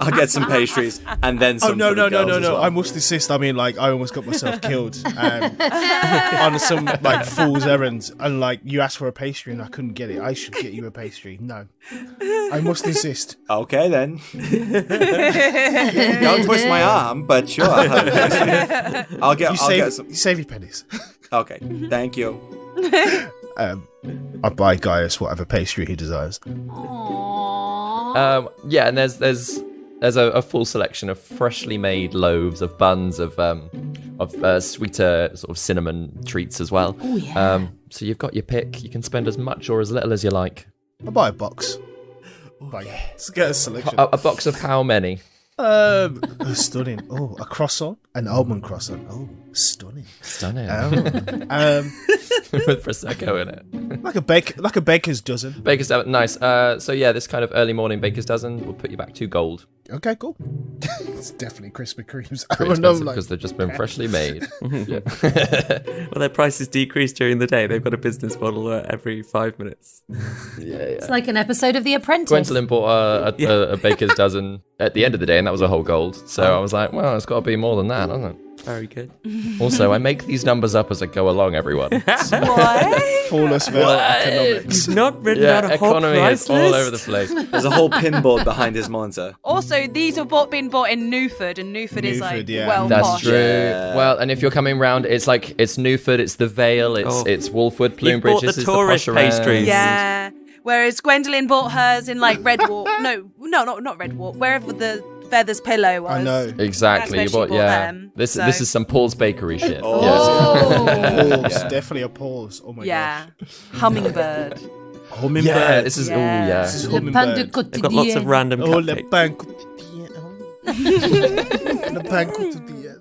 I'll get some pastries and then some. No. Well. I must insist. I mean, like, I almost got myself killed on some like fool's errands, and like you asked for a pastry and I couldn't get it. I should get you a pastry. No, I must insist. Okay then. Don't twist my arm, but sure. I'll have a pastry. I'll get some. You save your pennies. Okay, thank you. I buy Gaius whatever pastry he desires. And there's a full selection of freshly made loaves, of buns, of sweeter sort of cinnamon treats as well. Oh yeah. So you've got your pick. You can spend as much or as little as you like. I'll buy a box. Let's get a selection. A box of how many? Stunning. Oh, a croissant, an almond croissant. Oh, stunning. With prosecco in it. like a baker's dozen. Baker's dozen, nice. So this kind of early morning baker's dozen will put you back 2 gold. Okay, cool. It's definitely Krispy Kremes. Pretty expensive because they've just been freshly made. Well, their prices decrease during the day. They've got a business model where every 5 minutes. It's like an episode of The Apprentice. Gwendolyn bought a baker's dozen at the end of the day, and that was a whole gold. So I was like, well, it's got to be more than that, hasn't it? Very good. Also, I make these numbers up as I go along, everyone. What? Flawless Vale economics. You've not written out a whole economy price is all list? over the place. There's a whole pinboard behind his monitor. Also, these have been bought in Newford, and Newford is like well That's posh. true. Yeah. Well, and if you're coming round, it's Newford, it's the Vale, it's Wolfwood, You've Plumebridge. bought This the is tourist the posh around. pastries. Yeah. Whereas Gwendolyn bought hers in like Redwalk. No, not Redwalk. Wherever the Feathers Pillow was. I know. Exactly. That's where she bought them, This so. is some Paul's Bakery shit. Oh. Pause. Yeah. Definitely a pause. Oh my Yeah. gosh. Hummingbird. Hummingbird. Yeah, this is This is Le pain de hummingbird. They've got lots of random Oh, le cupcakes. pain quotidien. Le pain quotidien.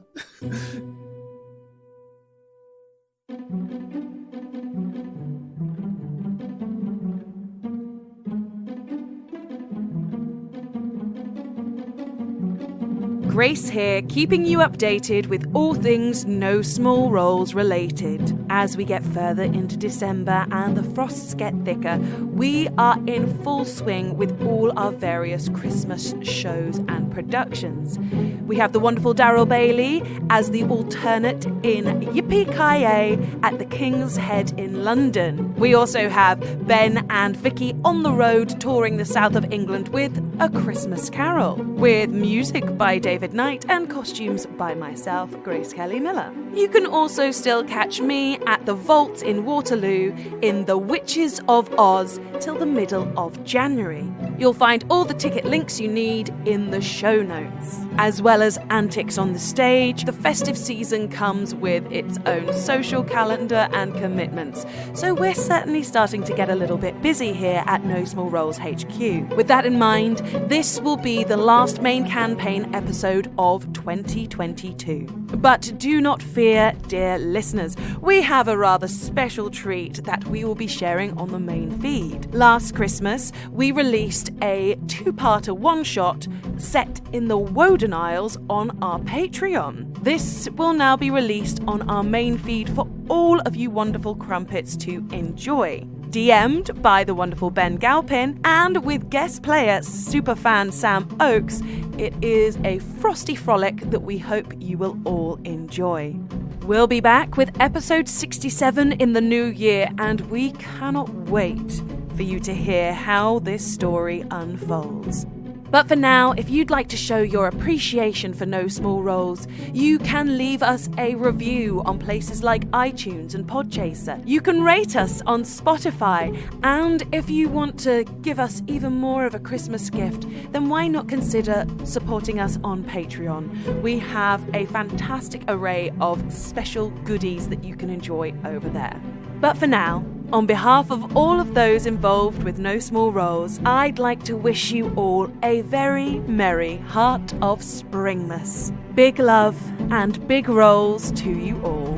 Grace here, keeping you updated with all things No Small Rolls related. As we get further into December and the frosts get thicker, we are in full swing with all our various Christmas shows and productions. We have the wonderful Daryl Bailey as the alternate in Yippee-Ki-Yay at the King's Head in London. We also have Ben and Vicky on the road touring the south of England with A Christmas Carol, with music by David Knight and costumes by myself, Grace Kelly Miller. You can also still catch me at the Vault in Waterloo in The Witches of Oz till the middle of January. You'll find all the ticket links you need in the show notes. As well as antics on the stage, the festive season comes with its own social calendar and commitments, so we're certainly starting to get a little bit busy here at No Small Rolls HQ. With that in mind, this will be the last main campaign episode of 2022. But do not fear, dear listeners, we have a rather special treat that we will be sharing on the main feed. Last Christmas, we released a 2-parter one-shot set in the Woden Isles on our Patreon. This will now be released on our main feed for all of you wonderful crumpets to enjoy. DM'd by the wonderful Ben Galpin, and with guest player superfan Sam Oakes, it is a frosty frolic that we hope you will all enjoy. We'll be back with episode 67 in the new year, and we cannot wait for you to hear how this story unfolds. But for now, if you'd like to show your appreciation for No Small Roles, you can leave us a review on places like iTunes and Podchaser. You can rate us on Spotify, and if you want to give us even more of a Christmas gift, then why not consider supporting us on Patreon? We have a fantastic array of special goodies that you can enjoy over there. But for now, on behalf of all of those involved with No Small Roles, I'd like to wish you all a very merry Heart of Springmas. Big love and big rolls to you all.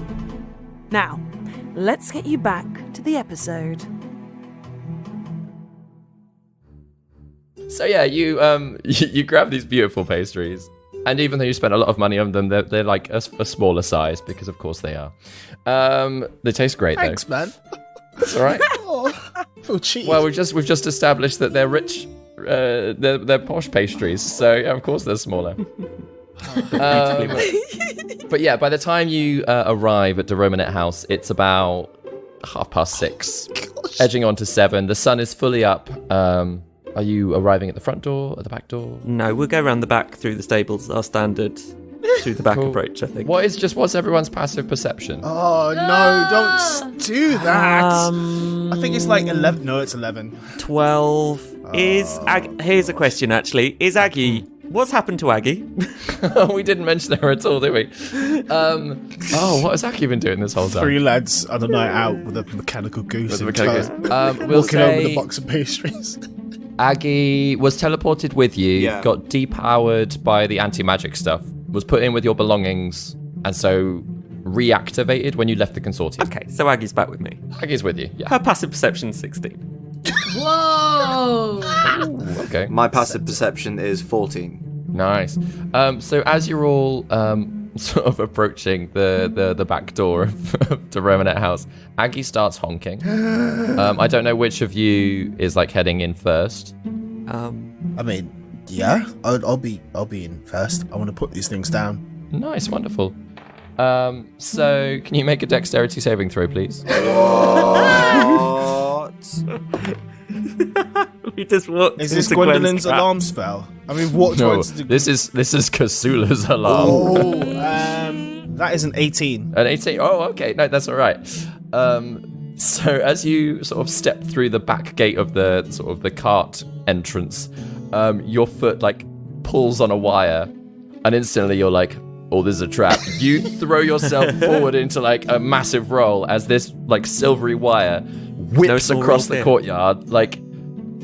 Now, let's get you back to the episode. So yeah, you grab these beautiful pastries, and even though you spent a lot of money on them, they're like a smaller size, because of course they are. They taste great. Thanks, though. man. That's all right. I feel cheated. Well, we've just established that they're rich, they're posh pastries, so yeah, of course they're smaller. But yeah, by the time you arrive at the Romanet house, it's about 6:30, edging on to 7. The sun is fully up. Are you arriving at the front door, at the back door? No, we'll go around the back through the stables, our standard through the back Cool. approach, I think. What's everyone's passive perception? Oh, no, don't do that. I think it's like 11. No, it's 11. 12. Here's a question, actually. Is Aggie... What's happened to Aggie? We didn't mention her at all, did we? What has Aki been doing this whole time? 3 lads on a night out with a mechanical goose. We'll Walking say over the box of pastries. Aggie was teleported with you, Yeah. got depowered by the anti-magic stuff, was put in with your belongings, and so reactivated when you left the consortium. Okay, so Aggie's back with me. Aggie's with you, yeah. Her passive perception's 16. Whoa! Okay. My passive perception is 14. Nice. So as you're all sort of approaching the back door of the Romanet house, Aggie starts honking. I don't know which of you is like heading in first. I mean, yeah, I'll be in first. I want to put these things down. Nice, wonderful. So can you make a dexterity saving throw, please? What? We just walked Is this into Gwendolyn's Gwen's trap. alarm spell? I mean, what? No, this is Kasula's alarm. Oh, that is an 18. An 18. Oh, okay. No, that's all right. So as you sort of step through the back gate of the cart entrance, your foot like pulls on a wire, and instantly you're like, "Oh, this is a trap." You throw yourself forward into like a massive roll as this like silvery wire whips small across rolls the here. courtyard, like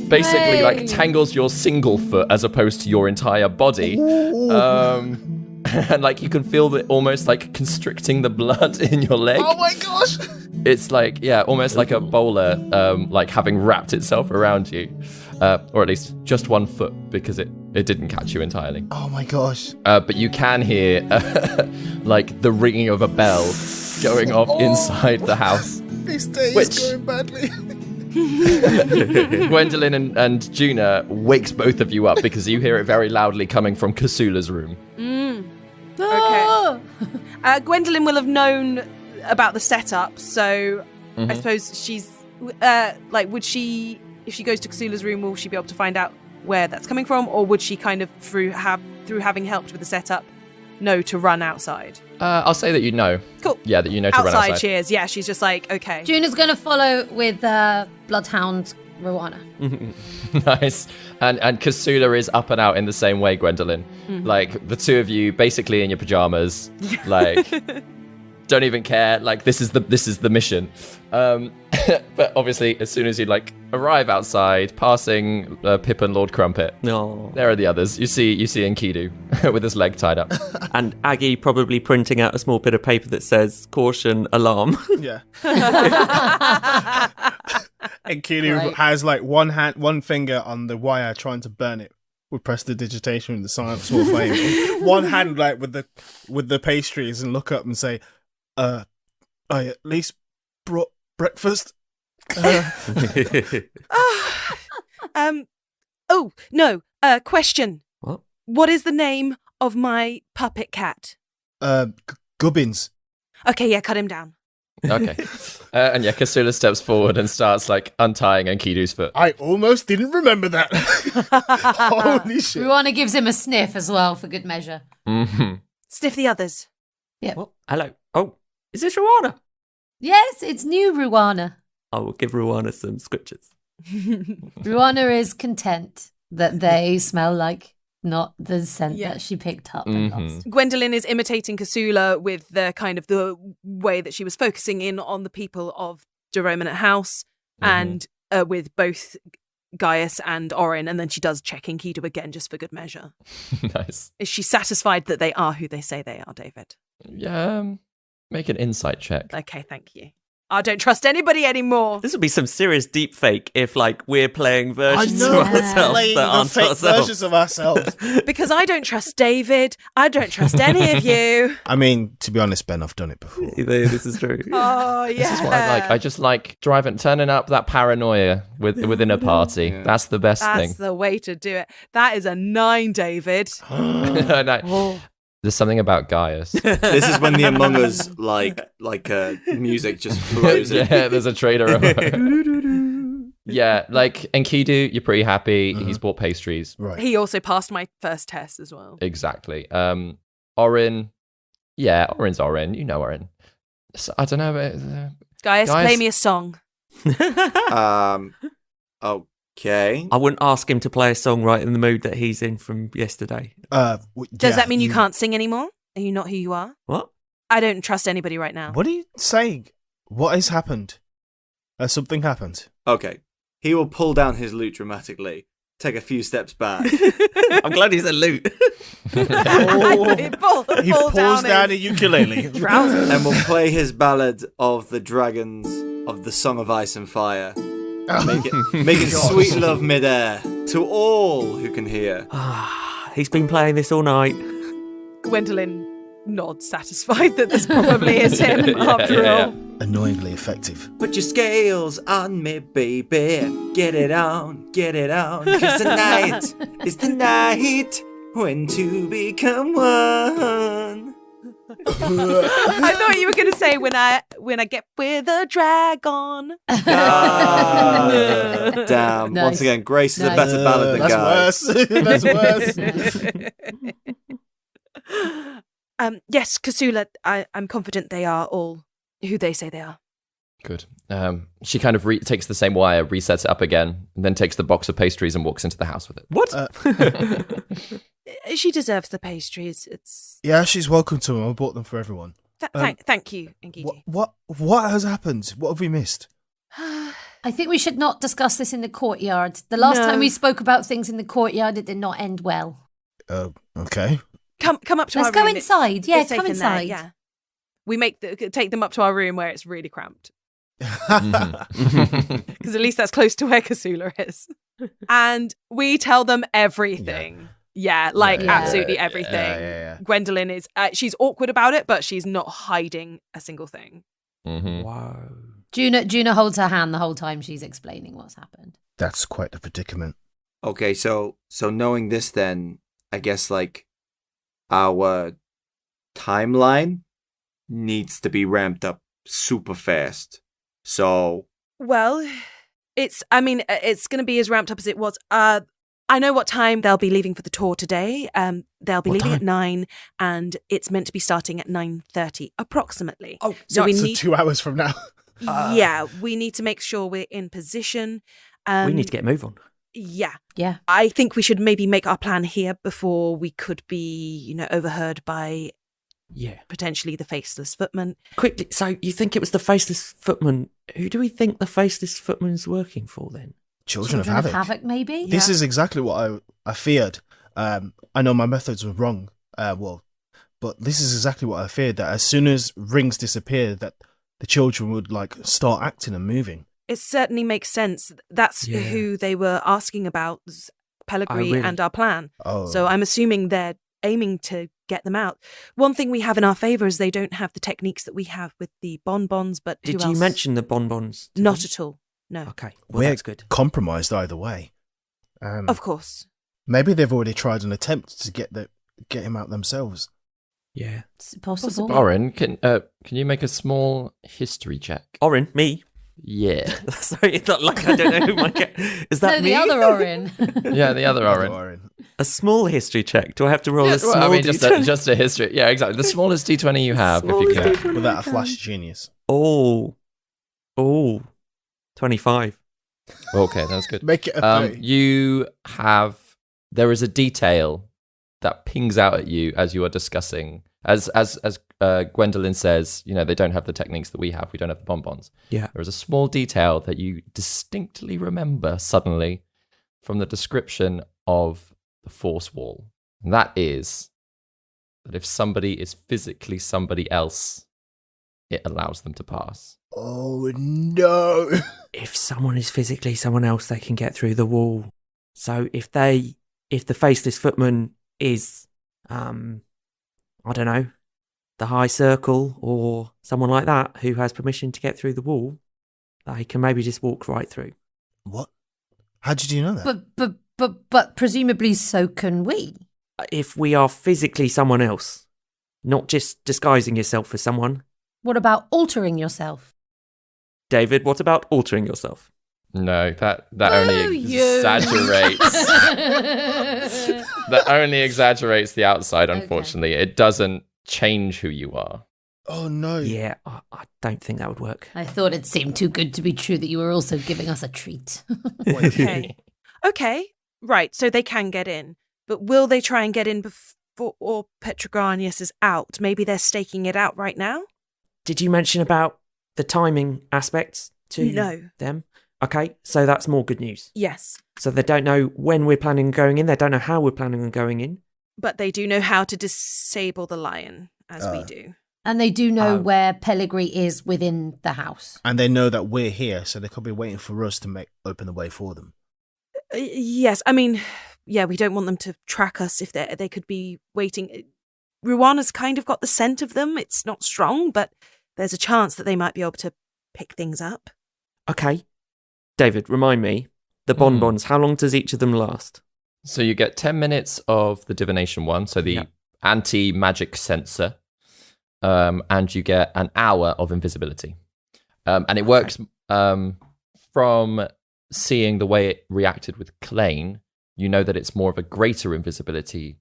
basically like Hey. tangles your single foot as opposed to your entire body. And like you can feel it almost like constricting the blood in your leg. Oh my gosh! It's like, yeah, almost like a bowler, like having wrapped itself around you. Or at least just one foot, because it didn't catch you entirely. Oh my gosh! But you can hear, like, the ringing of a bell going off inside the house. This day Which- is going badly. Gwendolyn and Juna wakes both of you up because you hear it very loudly coming from Kasula's room. Ah! Gwendolyn will have known about the setup, so I suppose she's would she, if she goes to Kasula's room, will she be able to find out where that's coming from, or would she kind of through having helped with the setup know to run outside? I'll say that you know. Cool. Yeah, that you know to run outside. Cheers. Yeah, she's just like, okay. Juna's going to follow with Bloodhound Rowana. Nice. And Kasula is up and out in the same way, Gwendolyn. Like, the two of you basically in your pajamas, like, don't even care. Like, this is the mission. But obviously, as soon as you, like, arrive outside, passing Pip and Lord Crumpet, No. there are the others. You see Enkidu with his leg tied up. And Aggie probably printing out a small bit of paper that says, "Caution, alarm." Yeah. And Kiru Right. has like one finger on the wire trying to burn it with prestidigitation with the sign of small flame. One hand like with the pastries, and look up and say, I at least brought breakfast. Oh, no. Question. What? What is the name of my puppet cat? Gubbins. Okay, yeah, cut him down. Okay. And yeah, Kasula steps forward and starts like untying Enkidu's foot. I almost didn't remember that. Holy shit. Ruana gives him a sniff as well for good measure. Mm-hmm. Sniff the others. What? Hello. Oh, is this Ruana? Yes, it's new Ruana. I will give Ruana some scriptures. Ruana is content that they smell like not the scent that she picked up and lost. Gwendolyn is imitating Kasula with the kind of the way that she was focusing in on the people of Derominate House and with both Gaius and Orin, and then she does check Enkidu again just for good measure. Nice. Is she satisfied that they are who they say they are, David? Yeah. Make an insight check. Okay, thank you. I don't trust anybody anymore. This would be some serious deep fake if, like, we're playing versions I know, of ourselves playing that the aren't fake ourselves. versions of ourselves. Because I don't trust David. I don't trust any of you. I mean, to be honest, Ben, I've done it before. This is true. Oh, yeah. This is what I like. I just like turning up that paranoia within a party. Yeah. That's the best That's thing. the way to do it. That is a 9, David. No. There's something about Gaius. This is when the Among Us music just flows in. Yeah, there's a traitor. Yeah, like Enkidu, you're pretty happy. He's bought pastries. Right. He also passed my first test as well. Exactly. Orin, yeah, Orin's Orin. You know Orin. So, I don't know. Gaius, Gaius- play me a song. Okay. I wouldn't ask him to play a song right in the mood that he's in from yesterday. Does that mean you can't sing anymore? Are you not who you are? What? I don't trust anybody right now. What are you saying? What has happened? Has something happened? Okay. He will pull down his lute dramatically, take a few steps back. I'm glad he said loot. He pulls down a ukulele. trousers. and will play his ballad of the dragons of the Song of Ice and Fire. Making sweet love midair to all who can hear. He's been playing this all night. Gwendolyn nods, satisfied that this probably is him after all. Annoyingly effective. Put your scales on me, baby. Get it on, cause tonight is the night when two become one. I thought you were going to say when I get with a dragon. Damn. Nice. Once again, Grace is a Nice. better ballad than Guy. That's worse. Yes, Kasula, I'm confident they are all who they say they are. Good. She kind of takes the same wire, resets it up again, and then takes the box of pastries and walks into the house with it. What? She deserves the pastries. It's Yeah, she's welcome to them. I bought them for everyone. thank you, Enkidu. What has happened? What have we missed? I think we should not discuss this in the courtyard. The last No. time we spoke about things in the courtyard, it did not end well. Okay. Come up to Let's our go room. inside. Yeah, it's safe come in there, inside. yeah. We take them up to our room where it's really cramped. Because at least that's close to where Kasula is. And we tell them everything. Yeah, absolutely everything. Yeah. Gwendolyn is, she's awkward about it, but she's not hiding a single thing. Wow. Juna holds her hand the whole time she's explaining what's happened. That's quite the predicament. Okay, so knowing this then, I guess like our timeline needs to be ramped up super fast. So Well, it's going to be as ramped up as it was. I know what time they'll be leaving for the tour today. They'll be What leaving time? at 9, and it's meant to be starting at 9:30 approximately. Oh, so we So need 2 hours from now. we need to make sure we're in position. we need to get a move on. Yeah. Yeah. I think we should maybe make our plan here before we could be, overheard by Yeah. potentially the faceless footman. Quickly, so you think it was the faceless footman? Who do we think the faceless footman's working for then? Children of Havoc. Maybe? This is exactly what I feared. I know my methods were wrong. But this is exactly what I feared, that as soon as rings disappeared, that the children would start acting and moving. It certainly makes sense. That's Yeah. who they were asking about, Pellegrini really? and our plan. Oh. So I'm assuming they're aiming to get them out. One thing we have in our favour is they don't have the techniques that we have with the bonbons, but Did who you else? mention the bonbons? to Not them? at all. No. Okay, well, We're that's good. compromised either way. Of course. Maybe they've already tried an attempt to get him out themselves. Yeah. It's possible. Orin, can you make a small history check? Orin, me? Yeah. Sorry, it's not like I don't know who my Is that No, me? the other Orin. Yeah, the other Orin. Orin. A small history check. Do I have to roll a small Well, I mean, d20? just a history. Yeah, exactly. The smallest d20 you have, if you Smallest can. D20 Without a I can. flash of genius. Oh. 25. Okay, that's good. Make it a 30. There is a detail that pings out at you as you are discussing. As Gwendolyn says, they don't have the techniques that we have. We don't have the bonbons. Yeah. There is a small detail that you distinctly remember suddenly from the description of the force wall. And that is that if somebody is physically somebody else, it allows them to pass. Oh no! If someone is physically someone else, they can get through the wall. So if the faceless footman is, I don't know, the High Circle or someone like that who has permission to get through the wall, they can maybe just walk right through. What? How did you know that? But presumably so can we. If we are physically someone else, not just disguising yourself as someone. What about altering yourself? David, what about altering yourself? No, that only exaggerates. That only exaggerates the outside, unfortunately. It doesn't change who you are. Oh no! Yeah, I don't think that would work. I thought it seemed too good to be true that you were also giving us a treat. Okay. Okay. Right. So they can get in, but will they try and get in before Petrogranius is out? Maybe they're staking it out right now. Did you mention about the timing aspects to them? Okay, so that's more good news. Yes. So they don't know when we're planning on going in. They don't know how we're planning on going in. But they do know how to disable the lion, as we do. And they do know where Pellegrini is within the house. And they know that we're here, so they could be waiting for us to open the way for them. Yes, I mean, yeah, we don't want them to track us if they could be waiting. Ruana's kind of got the scent of them. It's not strong, but there's a chance that they might be able to pick things up. Okay. David, remind me, the bonbons, how long does each of them last? So you get 10 minutes of the divination one, so the anti-magic sensor, and you get an hour of invisibility. And it works from seeing the way it reacted with Klain. You know that it's more of a greater invisibility,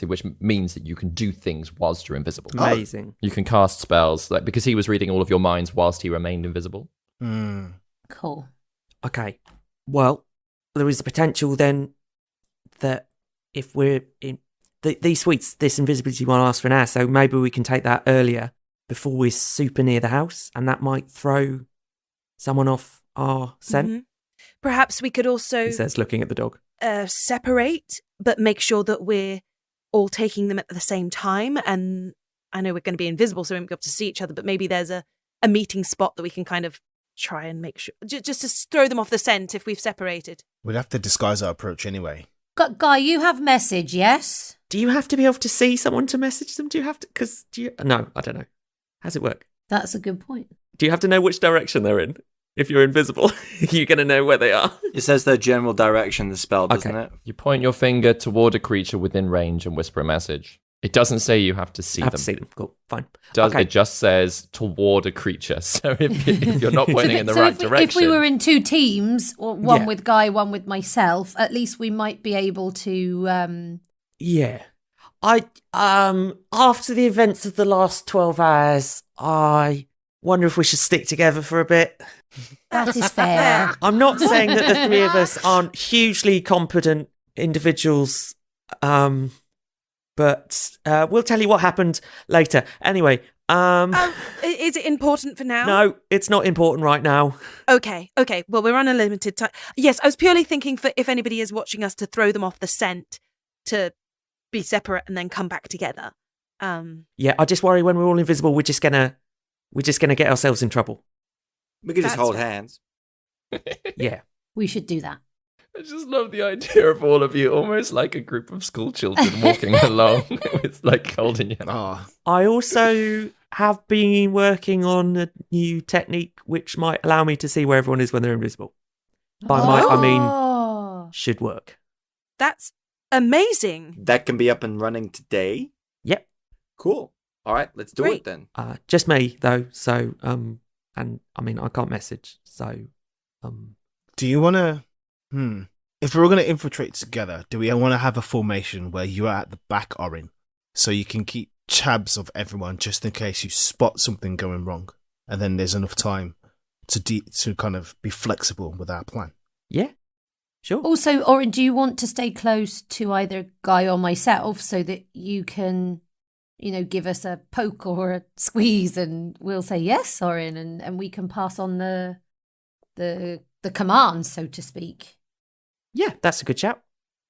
which means that you can do things whilst you're invisible. Amazing. You can cast spells, because he was reading all of your minds whilst he remained invisible. Cool. Okay. Well, there is the potential then that if we're in these suites, this invisibility won't last for an hour, so maybe we can take that earlier before we're super near the house, and that might throw someone off our scent. Mm-hmm. Perhaps we could also, He says, looking at the dog, separate, but make sure that we're all taking them at the same time. And I know we're going to be invisible, so we won't be able to see each other, but maybe there's a meeting spot that we can kind of try and make sure, just to throw them off the scent if we've separated. We'd have to disguise our approach anyway. Guy, you have message, yes? do you have to be able to see someone to message them? Do you have to, no, I don't know. How's it work? That's a good point. Do you have to know which direction they're in? If you're invisible, you're going to know where they are. It says their general direction, the spell, doesn't it? You point your finger toward a creature within range and whisper a message. It doesn't say you have to see them. I have to see them. Cool, fine. It just says toward a creature. So if you're not pointing in the right direction. If we were in two teams, or one with Guy, one with myself, at least we might be able to. Yeah, after the events of the last 12 hours, I wonder if we should stick together for a bit. That is fair. I'm not saying that the three of us aren't hugely competent individuals, but we'll tell you what happened later. Anyway, is it important for now? No, it's not important right now. Okay. Well, we're on a limited time. Yes, I was purely thinking for if anybody is watching us to throw them off the scent, to be separate and then come back together. Yeah, I just worry when we're all invisible, we're just gonna get ourselves in trouble. We could just That's hold fair. hands. Yeah. We should do that. I just love the idea of all of you, almost like a group of school children walking along with holding your hand. Oh, I also have been working on a new technique which might allow me to see where everyone is when they're invisible. By might, I mean should work. That's amazing. That can be up and running today. Yep. Cool. All right, let's do Great. it then. Just me though, so and I mean I can't message, so Do you want to? If we're going to infiltrate together, do we want to have a formation where you're at the back, Orin, so you can keep tabs of everyone just in case you spot something going wrong, and then there's enough time to kind of be flexible with our plan? yeah, sure. Also, Orin, do you want to stay close to either Guy or myself so that you can, give us a poke or a squeeze and we'll say yes, Orin, and we can pass on the command, so to speak. Yeah, that's a good shout.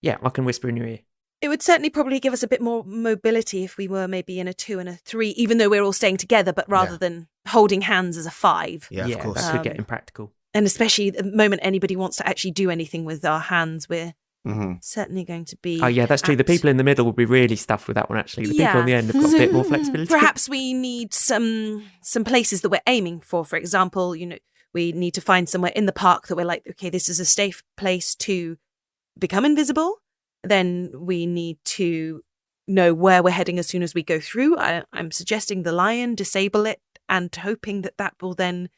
Yeah, I can whisper in your ear. It would certainly probably give us a bit more mobility if we were maybe in a 2 and a 3, even though we're all staying together, but rather than holding hands as a 5. Yeah, of course. That could get impractical. And especially the moment anybody wants to actually do anything with our hands, we're certainly going to be... Oh, yeah, that's true. The people in the middle will be really stuffed with that one, actually. The people on the end have got a bit more flexibility. Perhaps we need some places that we're aiming for. For example, we need to find somewhere in the park that we're like, okay, this is a safe place to become invisible. Then we need to know where we're heading as soon as we go through. I'm suggesting the lion, disable it, and hoping that will then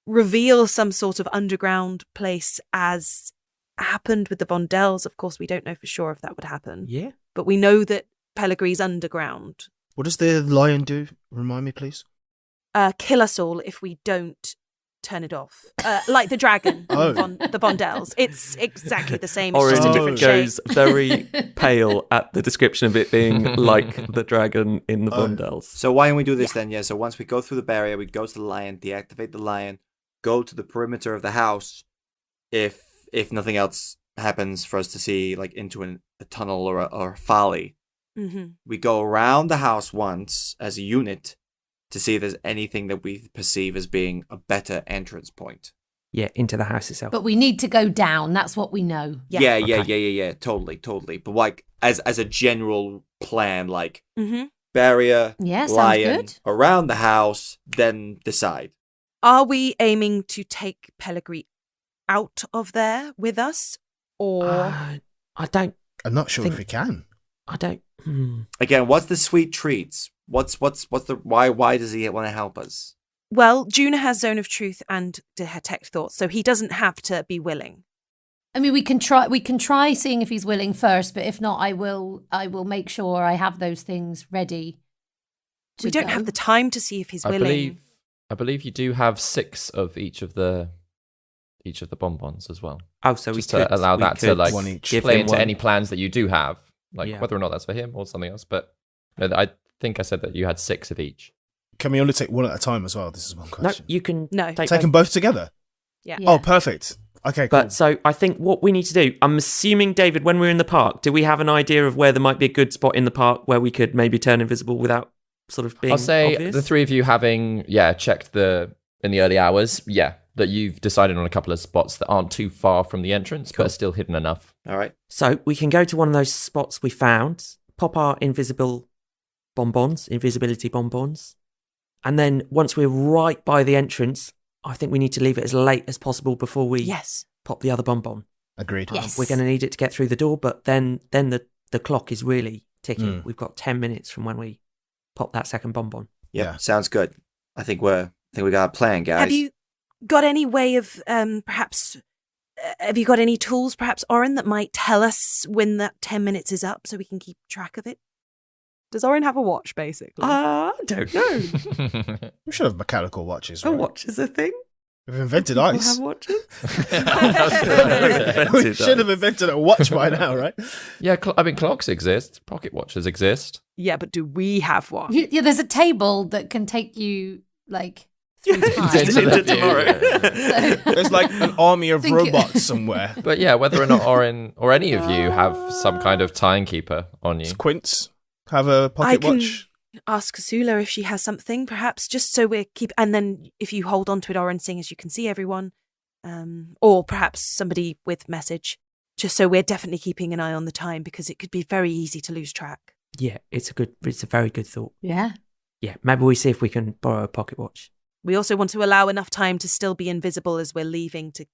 reveal some sort of underground place as happened with the Vondells. Of course, we don't know for sure if that would happen. Yeah. But we know that Pellegri's underground. What does the lion do? Remind me, please. Kill us all if we don't turn it off. Like the dragon, the Vondells. It's exactly the same. It's just a different shape. goes very pale at the description of it being like the dragon in the Vondells. So why don't we do this then? Yeah, so once we go through the barrier, we go to the lion, deactivate the lion, go to the perimeter of the house. If nothing else happens for us to see, like into a tunnel or a folly, we go around the house once as a unit to see if there's anything that we perceive as being a better entrance point. Yeah, into the house itself. But we need to go down. That's what we know. Yeah. Totally. But like as a general plan, like barrier, Yeah, sounds lion, good. around the house, then decide. Are we aiming to take Pellegrini out of there with us, or I don't. I'm not sure think- if we can. I don't. Again, what's the sweet treats? What's the why does he want to help us? Well, Juna has Zone of Truth and Detect Thoughts, so he doesn't have to be willing. I mean, we can try seeing if he's willing first, but if not, I will make sure I have those things ready. We don't have the time to see if he's willing. I believe you do have 6 of each of the bonbons as well. Oh, so just we could to allow that to like one each. give play him into one. any plans that you do have, like Yeah. whether or not that's for him or something else. But no, I think I said that you had 6 of each. Can we only take one at a time as well? This is one No, question. you can No. take Take them both together? Yeah. Oh, perfect. Okay, cool. But so I think what we need to do, I'm assuming, David, when we're in the park, do we have an idea of where there might be a good spot in the park where we could maybe turn invisible without sort of being I'll say obvious? the 3 of you having checked in the early hours, that you've decided on a couple of spots that aren't too far from the entrance, but are still hidden enough. All right. So we can go to one of those spots we found, pop our invisibility bonbons, and then once we're right by the entrance, I think we need to leave it as late as possible before we pop the other bonbon. Agreed. Yes. We're going to need it to get through the door, but then the clock is really ticking. We've got 10 minutes from when we pop that second bonbon. Yeah, sounds good. I think we got a plan, guys. Have you got any way of perhaps? Have you got any tools, perhaps, Orin, that might tell us when that 10 minutes is up, so we can keep track of it? Does Orin have a watch, basically? I don't know. We should have mechanical watches, A right? watch is a thing. We've invented People ice. have watches. We should have invented a watch by now, right? Yeah, clocks exist. Pocket watches exist. Yeah, but do we have one? Yeah, there's a table that can take you like through time. Just into tomorrow. There's like an army of Think- robots somewhere. But yeah, whether or not Orin or any of you have some kind of timekeeper on you. Does Quince have a pocket watch? Ask Kasula if she has something, perhaps, just so we're and then if you hold on to it, Orin, seeing as you can see everyone, or perhaps somebody with message, just so we're definitely keeping an eye on the time, because it could be very easy to lose track. Yeah, it's a very good thought. Yeah. Yeah, maybe we see if we can borrow a pocket watch. We also want to allow enough time to still be invisible as we're leaving to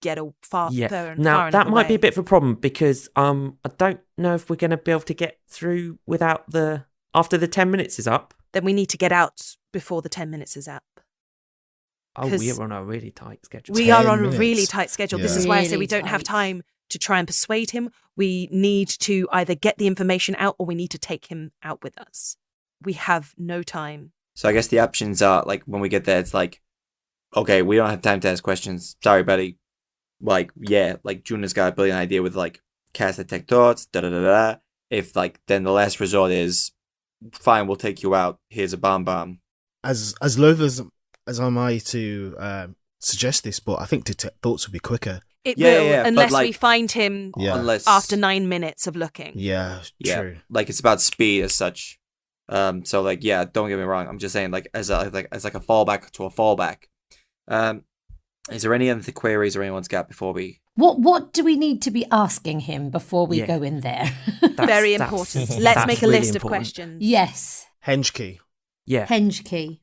get far Yeah. enough Now, that might be a away. bit of a problem because I don't know if we're going to be able to get through without after the 10 minutes is up. Then we need to get out before the 10 minutes is up. Oh, 'Cause we're on a really tight schedule. We are 10 on a minutes. really tight schedule. This Yeah. is why I say Really we don't have tight. time to try and persuade him. We need to either get the information out or we need to take him out with us. We have no time. So I guess the options are, like, when we get there, it's like, okay, we don't have time to ask questions. Sorry, buddy. Like, yeah, like, Juna's got a brilliant idea with, like, cast detect thoughts, da-da-da-da. If, like, then the last resort is, fine, we'll take you out. Here's a bomb. As loath as I am to suggest this, but I think detect thoughts would be quicker. It Yeah, will, yeah, but, unless we like- find him Yeah. Unless... after 9 minutes of looking. Yeah, Yeah, true. like, it's about speed as such. So, like, yeah, don't get me wrong. I'm just saying, like, as a fallback to a fallback. Is there any other queries or anyone's got before we... What do we need to be asking him before we Yeah. go in there? Very important. Let's that's make a really list of important. questions. Yes, Henge key. Yeah. henge key.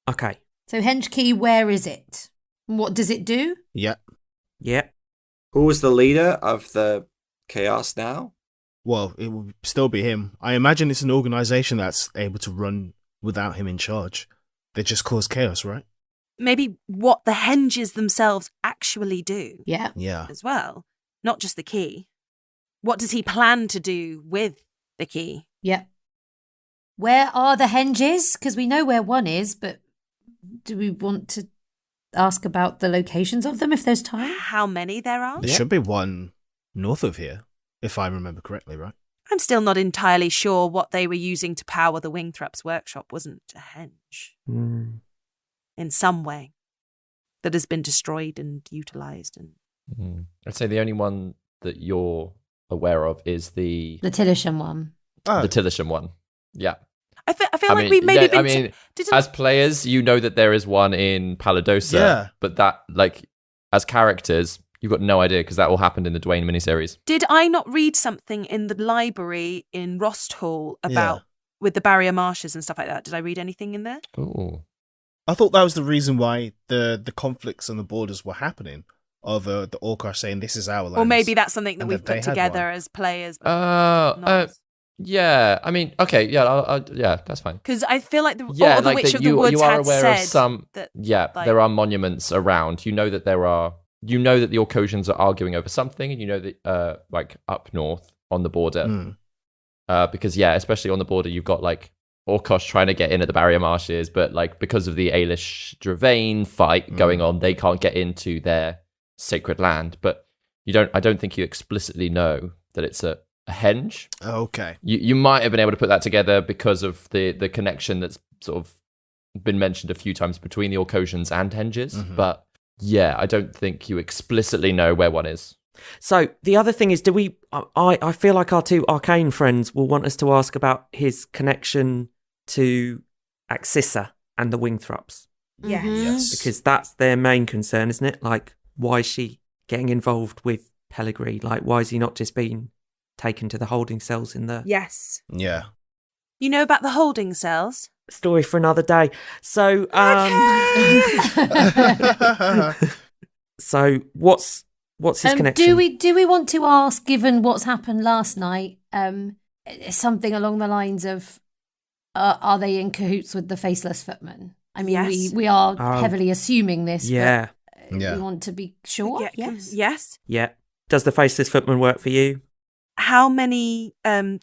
Okay. So henge key, where is it? What does it do? Yeah. Yeah. Who is the leader of the chaos now? Well, it will still be him. I imagine it's an organization that's able to run without him in charge. They just cause chaos, right? Maybe what the henges themselves actually do Yeah. Yeah. as well, not just the key. What does he plan to do with the key? Yeah. Where are the henges? Because we know where one is, but do we want to ask about the locations of them if there's time? How many there are? There should be one north of here, if I remember correctly, right? I'm still not entirely sure what they were using to power the Wingthraps workshop wasn't a henge Mm. in some way that has been destroyed and utilised. And I'd say the only one that you're aware of is the The Tillisham one. Oh, Tillisham one. Yeah. I feel like we maybe been... I mean, didn't- as players, you know that there is one in Paladosa. Yeah. But that, like, as characters, you've got no idea because that all happened in the Dwayne miniseries. Did I not read something in the library in Rosthall about with the barrier marshes and stuff like that? Did I read anything in there? Ooh. I thought that was the reason why the conflicts on the borders were happening. Of the Orcar saying this is our land. Or maybe that's something that and we've that they put had together one. as players. Because Yeah. I mean, okay. Yeah. Yeah. That's fine. I feel like the Yeah, the like Witch that of the Woods you are had aware said of some. that. Yeah, like- there are monuments around. You know that there are. You know that the Orcosians are arguing over something, and you know that, like up north on the border, because especially on the border, you've got like Orkosh trying to get in at the barrier marshes, but like because of the Ailish Dravane fight going on, they can't get into their sacred land. But I don't think you explicitly know that it's a henge. Okay. You might have been able to put that together because of the connection that's sort of been mentioned a few times between the Orcosians and henges, but yeah, I don't think you explicitly know where one is. So the other thing is, do we? I feel like our two arcane friends will want us to ask about his connection to Axissa and the Wingthraps, Yes. Yes. because that's their main concern, isn't it? Like, why is she getting involved with Pellegrini? Like, why is he not just being taken to the holding cells in the Yes. Yeah. You know about the holding cells? story for another day? So, so what's his connection? Do we want to ask, given what's happened last night, something along the lines of, are they in cahoots with the Faceless Footman? I mean, Yes. we are Oh. heavily assuming this. Yeah, But Yeah. we want to be sure. Yes. yeah. Does the Faceless Footman work for you? How many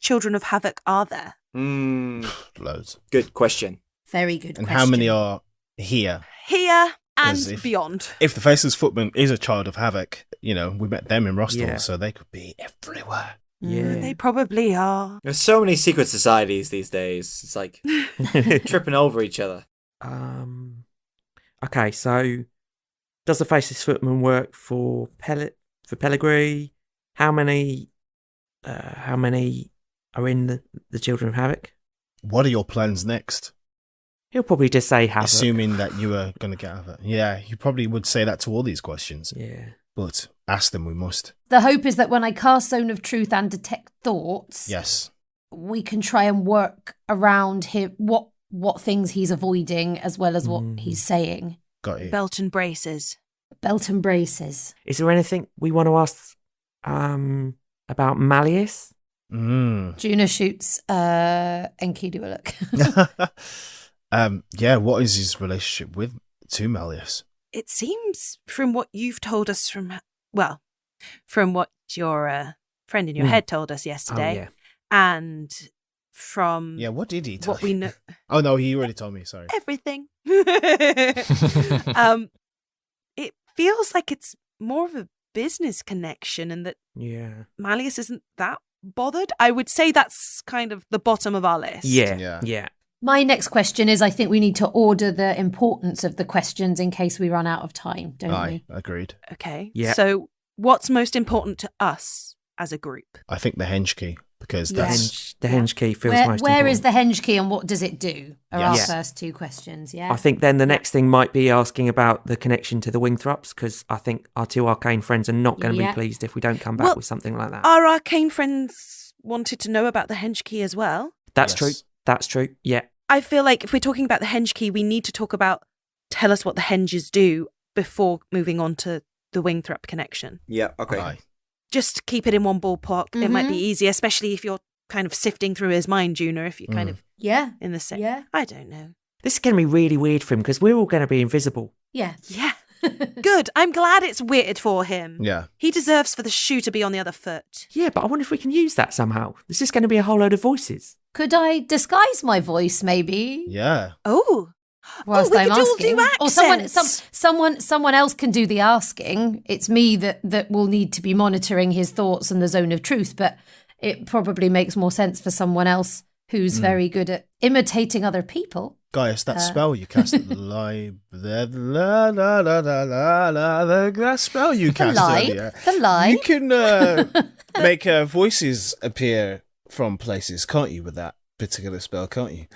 children of Havoc are there? Loads. Good question. Very good. And question. how many are here? Here 'Cause and if- beyond. If the Faceless Footman is a child of Havoc, we met them in Rostal, Yeah. so they could be everywhere. Yeah. They probably are. There's so many secret societies these days. It's like tripping over each other. Okay, so does the Faceless Footman work for Pellegrini? How many are in the Children of Havoc? What are your plans next? He'll probably just say Havoc. Assuming that you are going to get Havoc. Yeah, you probably would say that to all these questions. Yeah. But ask them we must. The hope is that when I cast Zone of Truth and detect thoughts, Yes. we can try and work around him, what what things he's avoiding as well as what he's saying. Got you. Belt and braces. Belt and braces. Is there anything we want to ask about Malleus? Juna shoots Enkidu a look. Yeah, what is his relationship to Malleus? It seems from what you've told us from what your friend in your head told us yesterday, yeah. and from Yeah, what did he tell what we know, Oh, no, he already told me, sorry. everything. It feels like it's more of a business connection, and that Yeah. Malleus isn't that bothered. I would say that's kind of the bottom of our list. Yeah. My next question is, I think we need to order the importance of the questions in case we run out of time, don't Aye, we? agreed. Okay. Yeah. So, what's most important to us as a group? I think the henge key, because Yeah. that's... The henge key feels Where most is important. the henge key and what does it do? Are our Yes. first two questions, yeah? I think then the next thing might be asking about the connection to the Wingthrups, because I think our two arcane friends are not going to Yeah. be pleased if we don't come back Well, with something like that. Our arcane friends wanted to know about the henge key as well. That's Yes. true. That's true. Yeah. I feel like if we're talking about the henge key, we need to talk about tell us what the henges do before moving on to the Wingthrup connection. Yeah, okay. Aye. Just keep it in one ballpark. It might be Mhm. easier, especially if you're kind of sifting through his mind, Juna, if you're kind of Yeah. in the same. Yeah. I don't know. This is going to be really weird for him because we're all going to be invisible. Yeah. Yeah. Good. I'm glad it's weird for him. Yeah. He deserves for the shoe to be on the other foot. Yeah, but I wonder if we can use that somehow. This is going to be a whole load of voices. Could I disguise my voice, maybe? Yeah. Oh. Whilst we I'm could all asking, do or accents. someone else can do the asking. It's me that will need to be monitoring his thoughts and the zone of truth. But it probably makes more sense for someone else who's very good at imitating other people. Guys, that spell you cast at the that spell you cast earlier. The line. You can make voices appear from places, can't you, with that particular spell, can't you?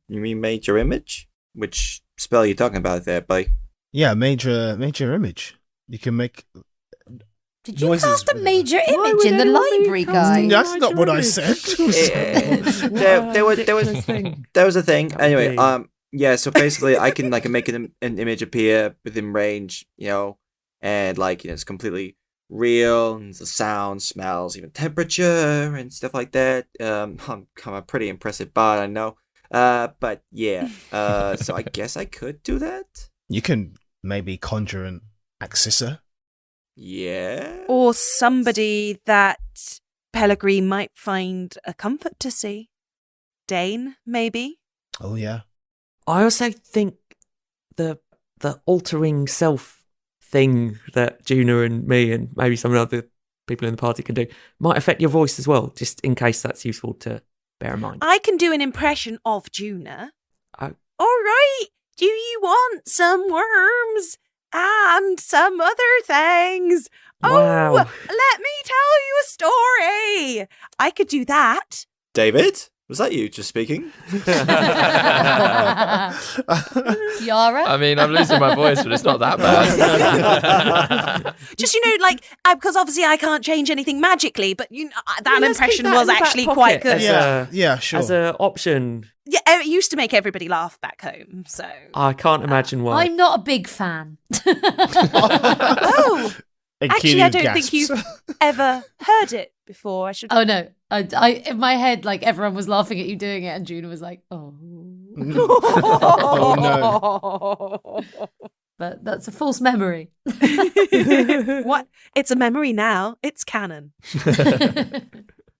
You mean major image? Which spell are you talking about there, buddy? Yeah, major image. You can make... Did you noises cast a with it. major Why image would in the anyone be library, casting guys? That's not what I said. there was a thing. Can't Anyway, be. yeah. So basically, I can make an image appear within range, and it's completely real, and the sound, smells, even temperature and stuff like that. I'm a pretty impressive bard, I know. But yeah. So I guess I could do that. You can maybe conjure an Axissa. Yeah. Or somebody that Pellegrini might find a comfort to see. Dane, maybe? Oh, yeah. I also think the altering self thing that Juna and me and maybe some other people in the party can do might affect your voice as well, just in case that's useful to bear in mind. I can do an impression of Juna. Oh. All right. Do you want some worms and some other things? Wow. Oh, let me tell you a story. I could do that. David, was that you just speaking? Yara? I mean, I'm losing my voice, but it's not that bad. Just, because obviously I can't change anything magically, but that Let's keep impression that was in the back actually pocket quite good. as Yeah, sure. As an option. Yeah, it used to make everybody laugh back home, so. I can't imagine why. I'm not a big fan. Oh, And actually, I Keanu don't think gasps. you've ever heard it before. I should. Oh no, I in my head, like everyone was laughing at you doing it, and Juna was like, "Oh." Oh, But that's a false memory. What? It's a memory now. It's canon.